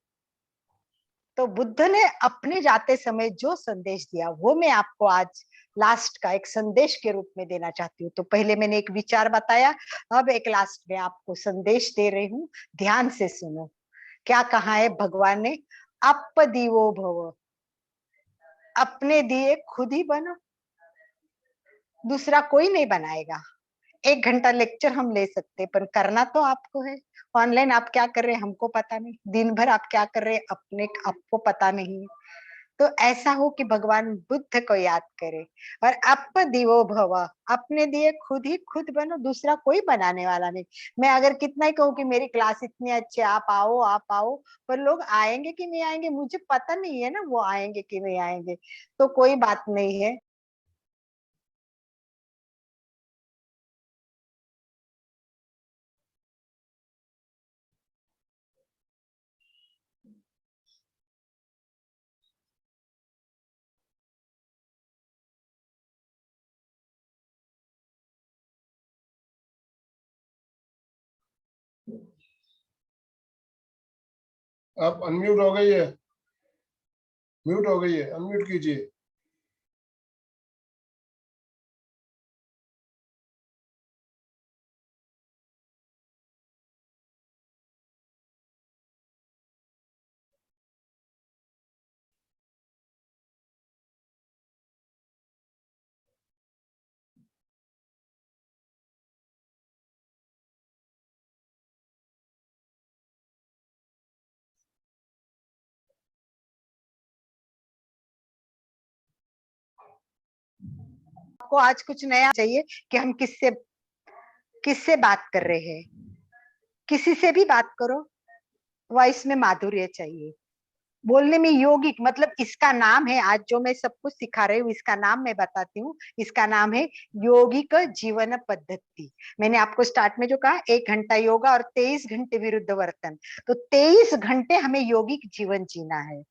तो बुद्ध ने अपने जाते समय जो संदेश दिया वो मैं आपको आज लास्ट का एक संदेश के रूप में देना चाहती हूँ। तो पहले मैंने एक विचार बताया, अब एक लास्ट में आपको संदेश दे रही हूँ, ध्यान से सुनो। क्या कहा है भगवान ने? अपदीवो भव, अपने दिए खुद ही बनो, दूसरा कोई नहीं बनाएगा। 1 घंटा लेक्चर हम ले सकते, पर करना तो आपको है। ऑनलाइन आप क्या कर रहे हैं हमको पता नहीं, दिन भर आप क्या कर रहे हैं अपने आपको पता नहीं। तो ऐसा हो कि भगवान बुद्ध को याद करे और अप दिवो भव, अपने दिए खुद ही खुद बनो, दूसरा कोई बनाने वाला नहीं। मैं अगर कितना ही कहूँ कि मेरी क्लास इतनी अच्छी, आप आओ आप आओ, पर लोग आएंगे कि नहीं आएंगे मुझे पता नहीं है ना, वो आएंगे कि नहीं आएंगे। तो कोई बात नहीं है। आप अनम्यूट हो गई है, म्यूट हो गई है, अनम्यूट कीजिए। आपको आज कुछ नया चाहिए कि हम किससे किससे बात कर रहे हैं, किसी से भी बात करो, वॉइस में माधुर्य चाहिए, बोलने में यौगिक, मतलब इसका नाम है, आज जो मैं सब कुछ सिखा रही हूँ इसका नाम मैं बताती हूँ, इसका नाम है यौगिक जीवन पद्धति। मैंने आपको स्टार्ट में जो कहा 1 घंटा योगा और 23 घंटे विरुद्ध वर्तन, तो 23 घंटे हमें यौगिक जीवन जीना है,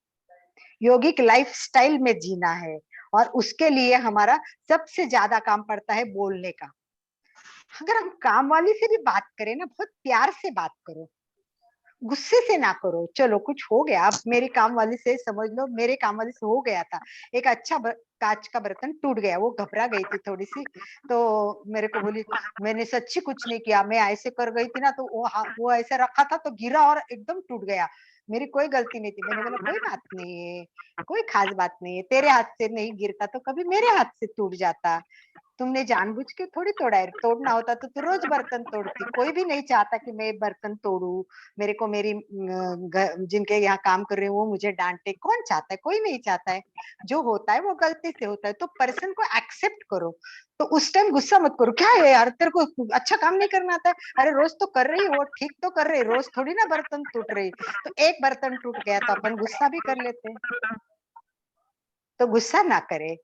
यौगिक लाइफ स्टाइल में जीना है। और उसके लिए हमारा सबसे ज्यादा काम पड़ता है बोलने का। अगर हम काम वाली से भी बात करें ना, बहुत प्यार से बात करो, गुस्से से ना करो। चलो कुछ हो गया, अब मेरी काम वाली से समझ लो, मेरे काम वाली से हो गया था, एक अच्छा कांच का बर्तन टूट गया, वो घबरा गई थी थोड़ी सी, तो मेरे को बोली मैंने सच्ची कुछ नहीं किया, मैं ऐसे कर गई थी ना, तो वो ऐसे रखा था तो गिरा और एकदम टूट गया, मेरी कोई गलती नहीं थी। मैंने बोला कोई बात नहीं है, कोई खास बात नहीं है, तेरे हाथ से नहीं गिरता तो कभी मेरे हाथ से टूट जाता, तुमने जानबूझ के थोड़ी तोड़ा है, तोड़ना होता तो तू रोज बर्तन तोड़ती। कोई भी नहीं चाहता कि मैं बर्तन तोड़ू, मेरे को मेरी जिनके यहाँ काम कर रही हूँ वो मुझे डांटे, कौन चाहता है? कोई नहीं चाहता है। जो होता है वो गलती से होता है, तो पर्सन को एक्सेप्ट करो। तो उस टाइम गुस्सा मत करो, क्या है यार तेरे को अच्छा काम नहीं करना आता है, अरे रोज तो कर रही, वो ठीक तो कर रही, रोज थोड़ी ना बर्तन टूट रही। तो एक बर्तन टूट गया तो अपन गुस्सा भी कर लेते हैं, तो गुस्सा ना करे।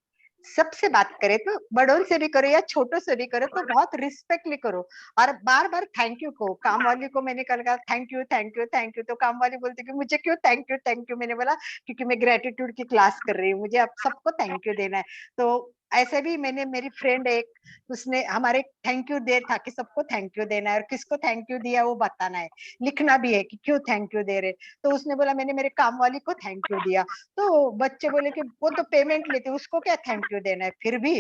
सबसे बात करे तो बड़ों से भी करो या छोटों से भी करो, तो बहुत रिस्पेक्टली करो। और बार बार थैंक यू को, काम वाली को मैंने कल कहा thank you thank you thank you, तो काम वाली बोलती कि मुझे क्यों थैंक यू, मैंने बोला क्योंकि मैं ग्रेटिट्यूड की क्लास कर रही हूँ, मुझे अब सबको थैंक यू देना है। तो ऐसे भी मैंने, मेरी फ्रेंड एक, उसने हमारे थैंक यू दे था कि सबको थैंक यू देना है और किसको थैंक यू दिया वो बताना है, लिखना भी है कि क्यों थैंक यू दे रहे। तो उसने बोला मैंने मेरे काम वाली को थैंक यू दिया। तो बच्चे बोले कि वो तो पेमेंट लेते, उसको क्या थैंक यू देना है, फिर भी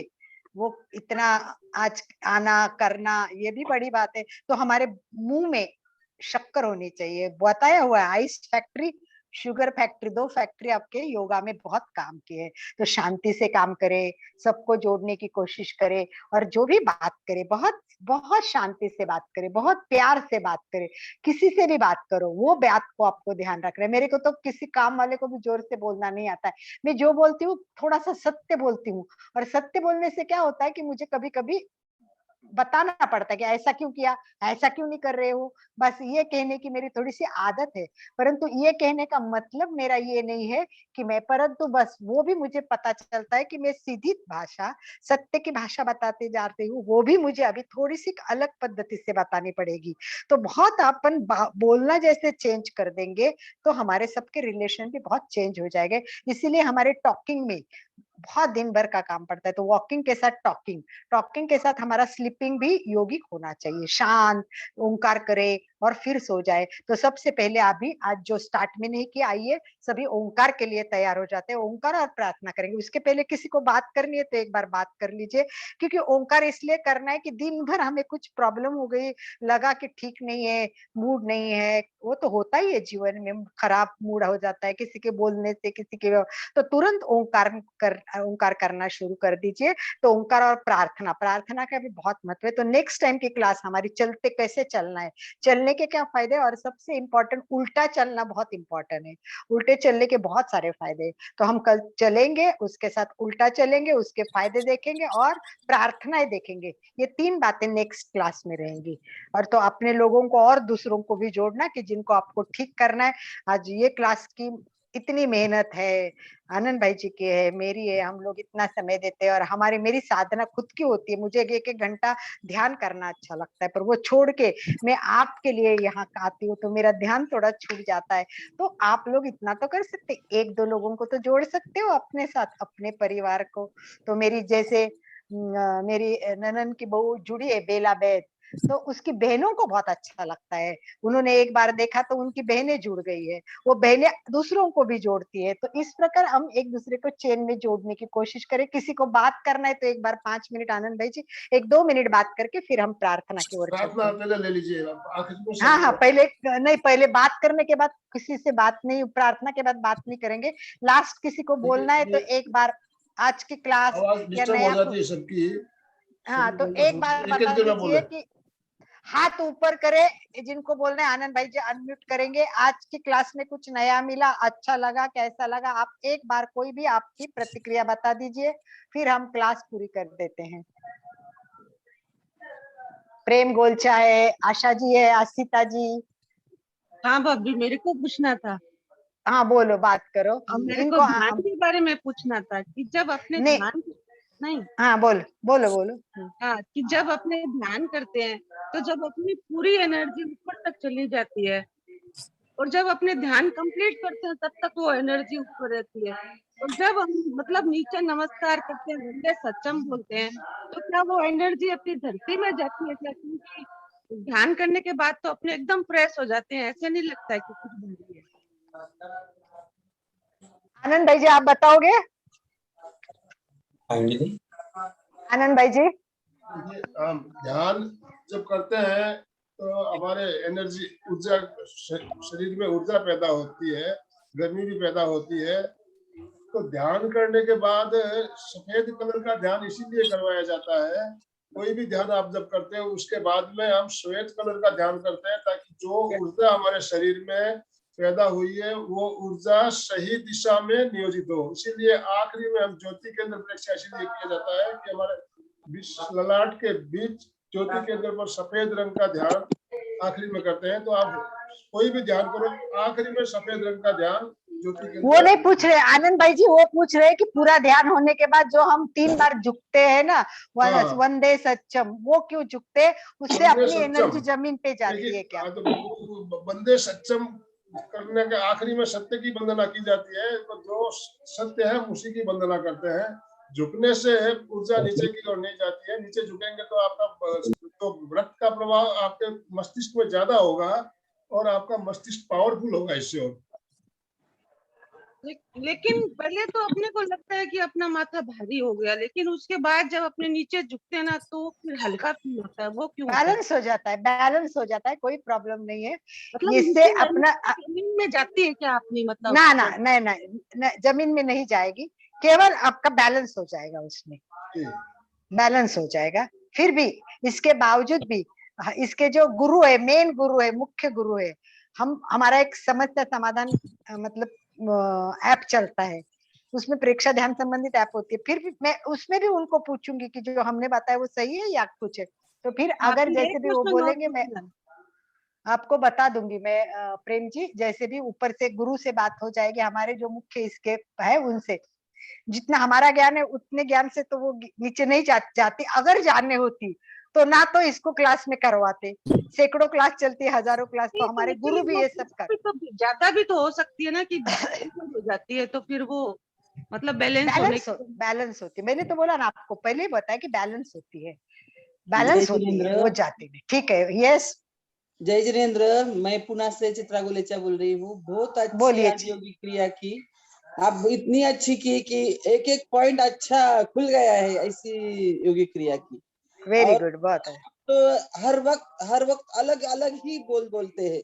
वो इतना आज आना करना ये भी बड़ी बात है। तो हमारे मुंह में शक्कर होनी चाहिए, बताया हुआ है ice factory, sugar factory, 2 factory आपके योगा में बहुत काम की है। तो शांति से काम करे, सबको जोड़ने की कोशिश करे, और जो भी बात करे बहुत बहुत शांति से बात करे, बहुत प्यार से बात करे, किसी से भी बात करो, वो बात को आपको ध्यान रखना है। मेरे को तो किसी काम वाले को भी जोर से बोलना नहीं आता है, मैं जो बोलती हूँ थोड़ा सा सत्य बोलती हूँ, और सत्य बोलने से क्या होता है कि मुझे कभी कभी बताना पड़ता है कि ऐसा क्यों किया, ऐसा क्यों नहीं कर रहे हो। बस ये कहने की मेरी थोड़ी सी आदत है, परंतु ये कहने का मतलब मेरा ये नहीं है कि मैं, परंतु बस वो भी मुझे पता चलता है कि मैं सीधी भाषा, सत्य की भाषा बताते जाती हूँ, वो भी मुझे अभी थोड़ी सी अलग पद्धति से बतानी पड़ेगी। तो बहुत अपन बोलना जैसे चेंज कर देंगे तो हमारे सबके रिलेशन भी बहुत चेंज हो जाएंगे। इसीलिए हमारे टॉकिंग में बहुत दिन भर का काम पड़ता है। तो वॉकिंग के साथ टॉकिंग, टॉकिंग के साथ हमारा स्लीपिंग भी योगिक होना चाहिए, शांत ओंकार करे और फिर सो जाए। तो सबसे पहले अभी आज जो स्टार्ट में नहीं किया, आइए सभी ओंकार के लिए तैयार हो जाते हैं, ओंकार और प्रार्थना करेंगे। उसके पहले किसी को बात करनी है तो एक बार बात कर लीजिए, क्योंकि ओंकार इसलिए करना है कि दिन भर हमें कुछ प्रॉब्लम हो गई, लगा कि ठीक नहीं है, मूड नहीं है, वो तो होता ही है जीवन में, खराब मूड हो जाता है किसी के बोलने से, किसी के, तो तुरंत ओंकार करना शुरू कर दीजिए। तो ओंकार और प्रार्थना, प्रार्थना का भी बहुत महत्व है। तो नेक्स्ट टाइम की क्लास हमारी चलते कैसे चलना है, चलने के क्या फायदे, और सबसे इंपॉर्टेंट उल्टा चलना बहुत इंपॉर्टेंट है, उल्टे चलने के बहुत सारे फायदे। तो हम कल चलेंगे, उसके साथ उल्टा चलेंगे, उसके फायदे देखेंगे और प्रार्थनाएं देखेंगे। ये 3 बातें नेक्स्ट क्लास में रहेंगी। और तो अपने लोगों को और दूसरों को भी जोड़ना कि जिनको आपको ठीक करना है। आज ये क्लास की इतनी मेहनत है, आनंद भाई जी की है, मेरी है, हम लोग इतना समय देते हैं। और हमारी, मेरी साधना खुद की होती है, मुझे 1-1 घंटा ध्यान करना अच्छा लगता है, पर वो छोड़ के मैं आपके लिए यहाँ आती हूँ तो मेरा ध्यान थोड़ा छूट जाता है। तो आप लोग इतना तो कर सकते, 1-2 लोगों को तो जोड़ सकते हो अपने साथ, अपने परिवार को। तो मेरी जैसे मेरी ननन की बहू जुड़ी है बेला बेद, तो उसकी बहनों को बहुत अच्छा लगता है, उन्होंने एक बार देखा तो उनकी बहनें जुड़ गई है, वो बहनें दूसरों को भी जोड़ती है। तो इस प्रकार हम एक दूसरे को चेन में जोड़ने की कोशिश करें। किसी को बात करना है तो एक बार 5 मिनट आनंद भाई जी 1-2 मिनट बात करके फिर हम प्रार्थना की ओर चलते प्रार्थना हैं। पहले ले लीजिए, आखिर में हाँ हाँ, सब। पहले नहीं, पहले बात करने के बाद किसी से बात नहीं, प्रार्थना के बाद बात नहीं करेंगे। लास्ट किसी को बोलना है तो ये एक बार आज की क्लास आवाज या डिस्टर्ब हो नया जाती कुछ, है सबकी, हाँ, सभी तो बोलना एक बार सुनते, एक बता एक में दीजिए बोले। कि हाथ ऊपर करे, जिनको बोलना है। आनंद भाई जी अनम्यूट करेंगे। आज की क्लास में कुछ नया मिला, अच्छा लगा, कैसा लगा, आप एक बार कोई भी आपकी प्रतिक्रिया बता दीजिए, फिर हम क्लास पूरी कर देते हैं। प्रेम गोलचा है, आशा जी है, आशिता जी। हाँ भाभी, मेरे को पूछना था। हाँ बोलो, बात करो। और मेरे को इनको ध्यान के बारे में पूछना था कि जब अपने नहीं, ध्यान, नहीं, हाँ बोलो बोलो बोलो। हाँ, कि जब अपने ध्यान करते हैं तो जब अपनी पूरी एनर्जी ऊपर तक चली जाती है, और जब अपने ध्यान कंप्लीट करते हैं तब तक वो एनर्जी ऊपर रहती है। और जब हम मतलब नीचे नमस्कार करते हैं, वंदे सच्चम बोलते हैं, तो क्या वो एनर्जी अपनी धरती में जाती है क्या? क्योंकि ध्यान करने के बाद तो अपने एकदम फ्रेश हो जाते हैं, ऐसे नहीं लगता है कि कुछ भारी है। आनंद भाई जी आप बताओगे? आनंद भाई जी। ये ध्यान जब करते हैं तो हमारे एनर्जी, ऊर्जा, शरीर में ऊर्जा पैदा होती है, गर्मी भी पैदा होती है। तो ध्यान करने के बाद सफेद कलर का ध्यान इसीलिए करवाया जाता है, कोई भी ध्यान आप जब करते हैं उसके बाद में हम श्वेत कलर का ध्यान करते हैं, ताकि जो ऊर्जा हमारे शरीर में पैदा हुई है वो ऊर्जा सही दिशा में नियोजित हो। इसीलिए आखिरी में हम ज्योति केंद्र परीक्षा इसीलिए किया जाता है कि हमारे ललाट के बीच ज्योति केंद्र पर सफेद रंग का ध्यान आखिरी में करते हैं। तो आप कोई भी ध्यान करो, आखिरी में सफेद रंग का ध्यान ज्योति वो केंद्र। नहीं पूछ रहे आनंद भाई जी, वो पूछ रहे कि पूरा ध्यान होने के बाद जो हम 3 बार झुकते हैं ना, हाँ, वंदे सच्चम, वो क्यों झुकते? उससे वंदे अपनी सत्यम। एनर्जी जमीन पे जाती देखिए, है क्या? तो वंदे सत्यम करने के आखिरी में सत्य की वंदना की जाती है। तो जो सत्य है उसी की वंदना करते हैं। झुकने से ऊर्जा नीचे की ओर नहीं जाती है, नीचे झुकेंगे तो आपका तो व्रत का प्रभाव आपके मस्तिष्क में ज्यादा होगा और आपका मस्तिष्क पावरफुल होगा इससे। और लेकिन पहले तो अपने को लगता है कि अपना माथा भारी हो गया, लेकिन उसके बाद जब अपने नीचे झुकते हैं ना तो फिर हल्का फील होता है। वो क्यों होता है? बैलेंस हो जाता है, बैलेंस हो जाता है, कोई प्रॉब्लम नहीं है। मतलब इससे नीचे अपना जमीन में जाती है क्या अपनी, मतलब ना ना नहीं नहीं, जमीन में नहीं जाएगी, केवल आपका बैलेंस हो जाएगा, उसमें बैलेंस हो जाएगा। फिर भी इसके बावजूद भी इसके जो गुरु है, मेन गुरु है, मुख्य गुरु है, हम, हमारा एक समस्या समाधान मतलब ऐप चलता है, उसमें परीक्षा ध्यान संबंधित ऐप होती है। फिर भी मैं उसमें भी उनको पूछूंगी कि जो हमने बताया वो सही है या कुछ है, तो फिर अगर आपने जैसे एक भी वो क्वेश्चन और बोलेंगे मैं पूछना। आपको बता दूंगी। मैं प्रेम जी, जैसे भी ऊपर से गुरु से बात हो जाएगी, हमारे जो मुख्य इसके है उनसे, जितना हमारा ज्ञान है उतने ज्ञान से तो वो नीचे नहीं जाती। अगर जानने होती तो ना तो इसको क्लास में करवाते, सैकड़ों क्लास चलती है, हजारों क्लास, तो नहीं तो हमारे गुरु लेकिन भी वो ये सब कर। भी तो ज्यादा भी तो हो सकती है ना कि हो जाती है, तो फिर वो मतलब बैलेंस होने की। बैलेंस होती है, मैंने तो बोला ना आपको, पहले ही बताया कि बैलेंस होती है, जय बैलेंस होती है, जिनेन्द्र, वो जाती नहीं। ठीक है, यस जय जिनेन्द्र। मैं पुणे से चित्रा गोलेचा बोल रही हूँ। बहुत अच्छी बोलिए आज जी। योगी क्रिया की। आप इतनी अच्छी की कि एक एक पॉइंट अच्छा खुल गया है ऐसी योगी क्रिया की। वेरी और गुड, बहुत है। तो हर वक्त अलग अलग ही बोलते हैं।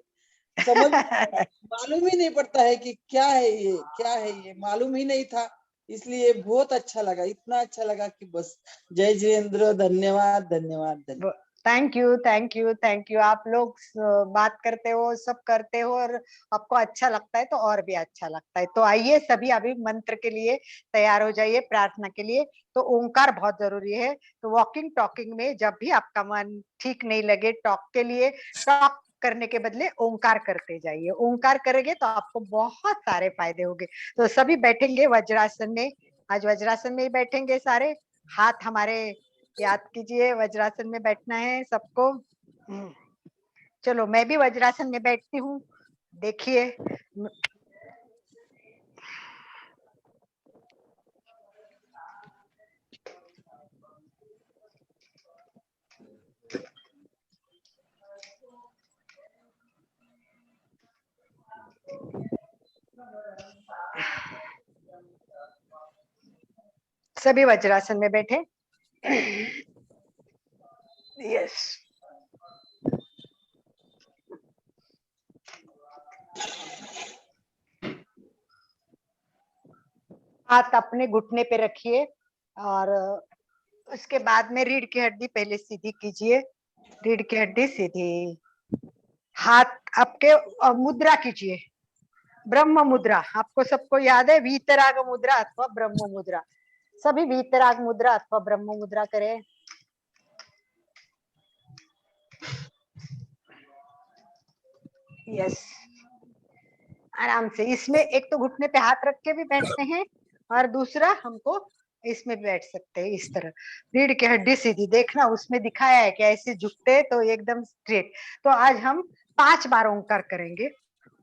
समझ मालूम ही नहीं पड़ता है कि क्या है ये, क्या है ये, मालूम ही नहीं था। इसलिए बहुत अच्छा लगा, इतना अच्छा लगा कि बस। जय जिनेन्द्र, धन्यवाद धन्यवाद धन्यवाद। Thank you, thank you, thank you. आप लोग बात करते हो, सब करते हो, और आपको अच्छा लगता है तो और भी अच्छा लगता है। तो आइए सभी अभी मंत्र के लिए तैयार हो जाइए, प्रार्थना के लिए। तो ओंकार बहुत जरूरी है। तो वॉकिंग टॉकिंग में जब भी आपका मन ठीक नहीं लगे, टॉक के लिए, टॉक करने के बदले ओंकार करते जाइए। ओंकार करेंगे तो आपको बहुत सारे फायदे होंगे। तो सभी बैठेंगे वज्रासन में, आज वज्रासन में ही बैठेंगे सारे। हाथ हमारे याद कीजिए, वज्रासन में बैठना है सबको। चलो मैं भी वज्रासन में बैठती हूँ, देखिए। सभी वज्रासन में बैठे। यस। हाथ अपने घुटने पे रखिए, और उसके बाद में रीढ़ की हड्डी पहले सीधी कीजिए। रीढ़ की हड्डी सीधी। हाथ आपके मुद्रा कीजिए, ब्रह्म मुद्रा। आपको सबको याद है, वीतराग मुद्रा अथवा ब्रह्म मुद्रा। सभी वीतराग मुद्रा अथवा ब्रह्म मुद्रा करें। यस, आराम से। इसमें एक तो घुटने पे हाथ रख के भी बैठते हैं, और दूसरा हमको इसमें बैठ सकते हैं इस तरह। रीढ़ की हड्डी सीधी, देखना उसमें दिखाया है कि ऐसे झुकते तो एकदम स्ट्रेट। तो आज हम 5 बार ओंकार करेंगे।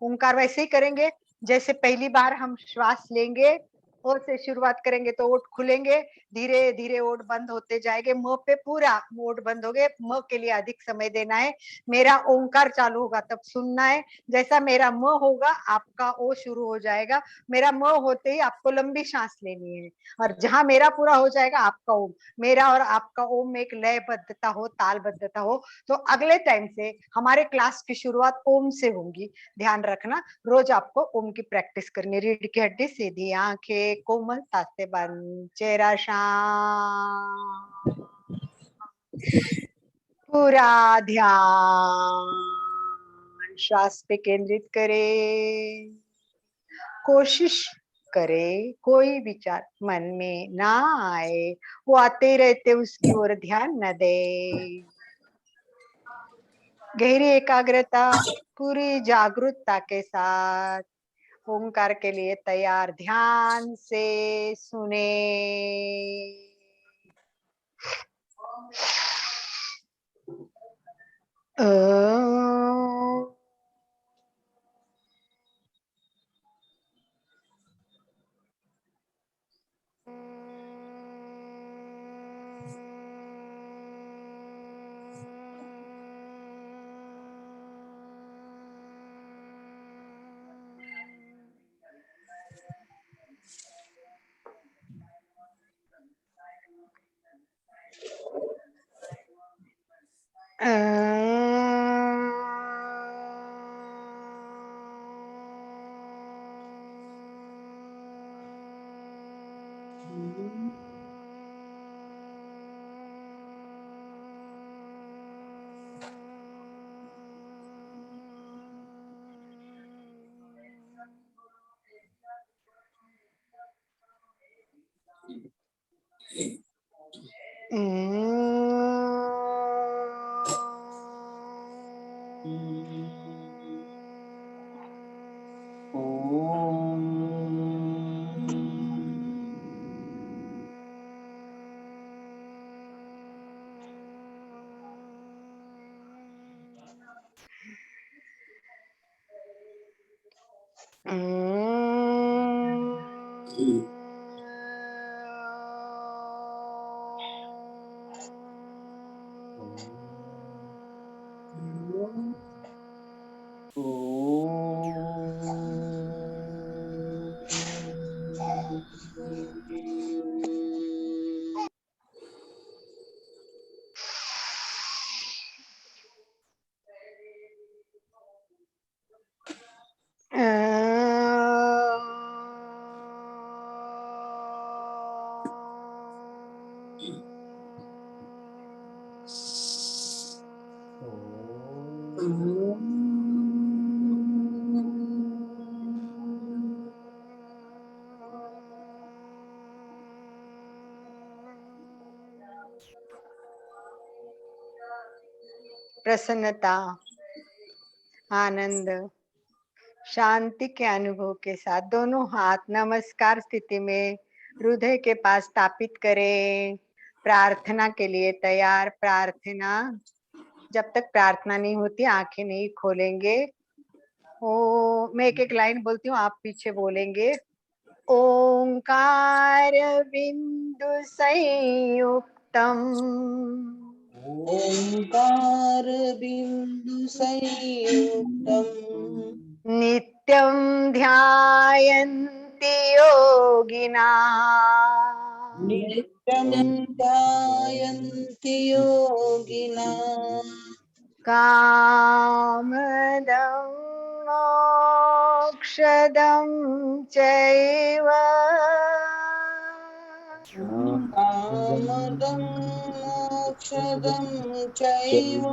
ओंकार वैसे ही करेंगे जैसे पहली बार हम श्वास लेंगे, ओ से शुरुआत करेंगे तो ओठ खुलेंगे, धीरे धीरे ओठ बंद होते जाएंगे। म पे पूरा ओठ बंद हो गए। म के लिए अधिक समय देना है। मेरा ओंकार चालू होगा तब सुनना है। जैसा मेरा म होगा आपका ओ शुरू हो जाएगा। मेरा म होते ही आपको लंबी सांस लेनी है, और जहां मेरा पूरा हो जाएगा आपका ओम। मेरा और आपका ओम में एक लयबद्धता हो, तालबद्धता हो। तो अगले टाइम से हमारे क्लास की शुरुआत ओम से होगी, ध्यान रखना। रोज आपको ओम की प्रैक्टिस करनी। रीढ़ की हड्डी सीधी, आंखें कोमलता से बंद, चेहरा शांत, पूरा ध्यान श्वास पे केंद्रित करें। कोशिश करे कोई विचार मन में ना आए, वो आते रहते उसकी ओर ध्यान न दे। गहरी एकाग्रता, पूरी जागरूकता के साथ ओंकार के लिए तैयार, ध्यान से सुने। प्रसन्नता, आनंद, शांति के अनुभव के साथ दोनों हाथ नमस्कार स्थिति में हृदय के पास स्थापित करें। प्रार्थना के लिए तैयार। प्रार्थना, जब तक प्रार्थना नहीं होती आंखें नहीं खोलेंगे। ओ, मैं एक एक लाइन बोलती हूँ, आप पीछे बोलेंगे। ओंकार बिंदु संयुक्तम ओंकार बिंदु संयुक्तम नित्यं ध्यायन्ति योगिना नित्यं ध्यायन्ति योगिना कामदं मोक्षदं चैव कामदं मोक्षदं चैव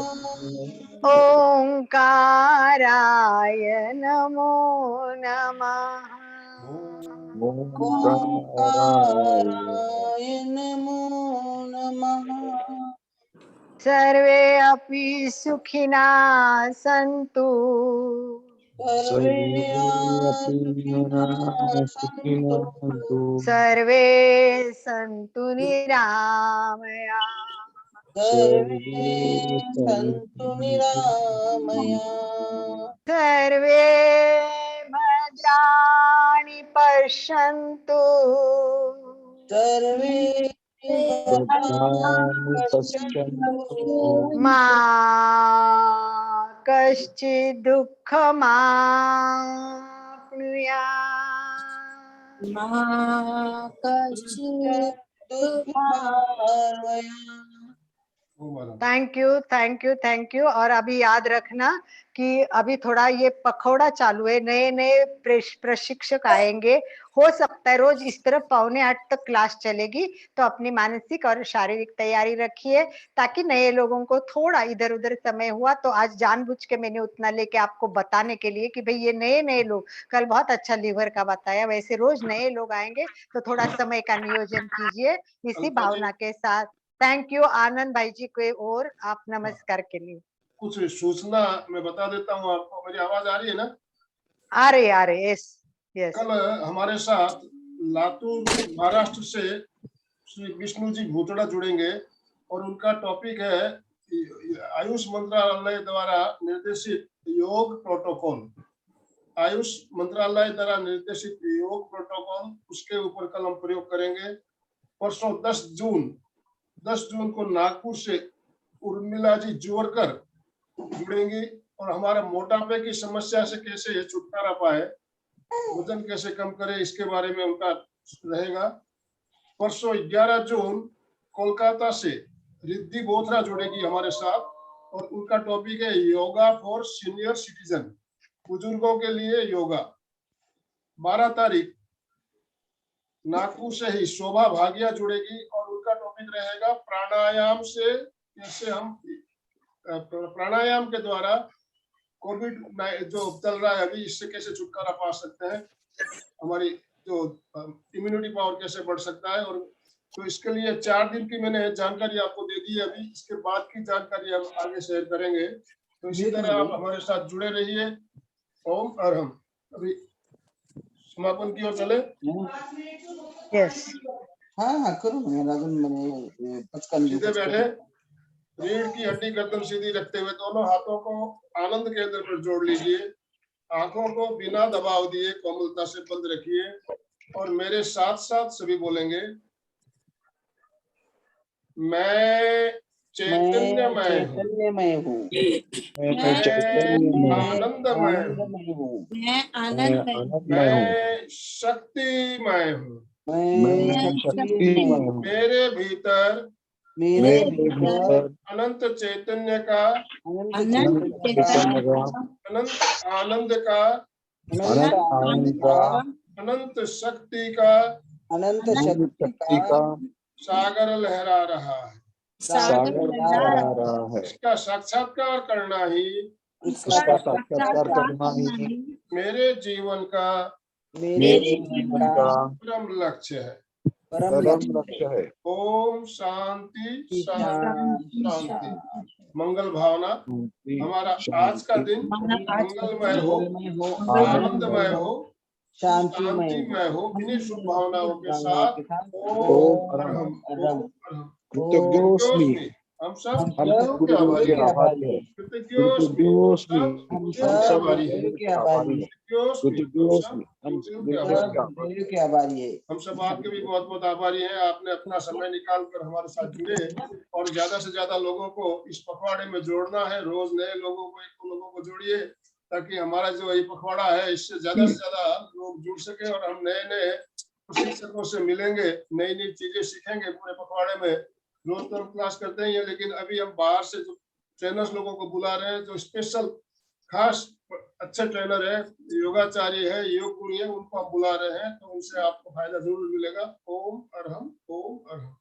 ओंकाराय नमो नमः। ओंकाराय नमो नमः। सर्वे अपि सुखिना सन्तु सर्वे सुखिनः सन्तु सर्वे सन्तु निरामया सर्वे सन्तु निरामया सर्वे भद्राणि पश्यन्तु सर्वे भद्राणि पश्यन्तु मा कश्चित् दुःखमाप्नुयात्। Thank you, thank you, thank you. और अभी याद रखना कि अभी थोड़ा ये पखौड़ा चालू है, नए नए प्रशिक्षक आएंगे। हो सकता है रोज इस तरह 7:45 तक क्लास चलेगी, तो अपनी मानसिक और शारीरिक तैयारी रखिए ताकि नए लोगों को थोड़ा इधर उधर समय हुआ तो आज जानबूझ के मैंने उतना लेके आपको बताने के लिए कि भाई ये नए नए लोग, कल बहुत अच्छा लीवर का बताया, वैसे रोज नए लोग आएंगे तो थोड़ा समय का नियोजन कीजिए इसी भावना के साथ। थैंक यू आनंद भाई जी को, और आप नमस्कार के लिए कुछ सूचना मैं बता देता हूँ आपको। मेरी आवाज आ रही है ना? आ रहे यस यस। कल हमारे साथ लातूर महाराष्ट्र से श्री विष्णु जी भूतड़ा जुड़ेंगे और उनका टॉपिक है आयुष मंत्रालय द्वारा निर्देशित योग प्रोटोकॉल। आयुष मंत्रालय द्वारा निर्देशित योग प्रोटोकॉल, उसके ऊपर कल हम प्रयोग करेंगे। परसों 10 जून को नागपुर से उर्मिला जी जोरकर जुड़ेंगी और हमारे मोटापे की समस्या से कैसे छुटकारा पाए, वजन कैसे कम करे, इसके बारे में उनका रहेगा। परसों 11 जून कोलकाता से रिद्धि बोथरा जुड़ेगी हमारे साथ और उनका टॉपिक है योगा फॉर सीनियर सिटीजन, बुजुर्गों के लिए योगा। 12 तारीख नागपुर से ही शोभा भागिया जुड़ेगी और उनका टॉपिक रहेगा प्राणायाम से कैसे हम प्राणायाम के द्वारा कोविड जो चल रहा है अभी, इससे कैसे छुटकारा पा सकते हैं, हमारी जो इम्यूनिटी पावर कैसे बढ़ सकता है। और तो इसके लिए 4 दिन की मैंने जानकारी आपको दे दी है, अभी इसके बाद की जानकारी हम आगे शेयर करेंगे। तो इसी तरह आप हमारे साथ जुड़े रहिए। ओम अरहम। अभी समापन की ओर चले। यस हाँ करो मैंने 55 सीधे बैठे, रीढ़ की हड्डी गर्दन सीधी रखते हुए दोनों हाथों को आनंद केंद्र पर जोड़ लीजिए। आंखों को बिना दबाव दिए कोमलता से बंद रखिए और मेरे साथ साथ सभी बोलेंगे, मैं चैतन्यमय हूँ, चैतन्यमय हूँ, मैं आनंदमय हूँ, आनंदमय हूँ, मैं आनंद में हूँ। मैं शक्तिमय हूँ, मैं शक्तिमय हूँ, मेरे भीतर मेरे भीतर अनंत चैतन्य का, अनंत अनंत चैतन्य चैतन्य का, अनंत आनंद का, अनंत आनंद का, अनंत शक्ति का अनंत शक्ति का सागर लहरा रहा है। सागर लहरा रहा रहा है। इसका साक्षात्कार करना ही उसका उसका साक्षात्कार करना ही मेरे जीवन का मेरे जीवन का परम लक्ष्य है। परम परम लक्ष्य लक्ष्य है। ओम शांति शांति शांति। शांति। मंगल भावना हमारा आज का दिन हमारा आज का मंगलमय हो, मंगलमय हो, आनंदमय हो, शांतिमय हो। शांतिमय हो। इन्हीं शुभ भावनाओं के साथ ओम ओम अरहम, अरहम, ओम अरहम। कृतज्ञोस्मि। कृतज्ञोस्मि। हम सब हम हम सब गुरु आभारी के हैं। आभारी है। कृतज्ञोस्मि। कृतज्ञोस्मि। हम हम सब सब आभारी हैं। गुरु के आभारी है। कृतज्ञोस्मि। हम सब कृतज्ञोस्मि। हम गुरु के गुरु आभारी सब के आभारी। गुरु के आभारी है। हम सब आपके भी बहुत बहुत आभारी हैं। आपने अपना समय निकाल कर हमारे साथ जुड़े और ज्यादा से ज्यादा लोगों को इस पखवाड़े में जोड़ना है। रोज नए लोगों को, 1 लोगों को जोड़िए ताकि हमारा जो ये पखवाड़ा है इससे ज्यादा लोग जुड़ सके और हम नए नए शिक्षकों से मिलेंगे, नई नई चीजें सीखेंगे। पूरे पखवाड़े में रोज तो हम क्लास करते ही हैं, लेकिन अभी हम बाहर से जो ट्रेनर्स लोगों को बुला रहे हैं, जो स्पेशल खास अच्छे ट्रेनर है, योगाचार्य है, योग गुरु है, उनको हम बुला रहे हैं, तो उनसे आपको फायदा जरूर मिलेगा। ओम अरहम, ओम अरहम।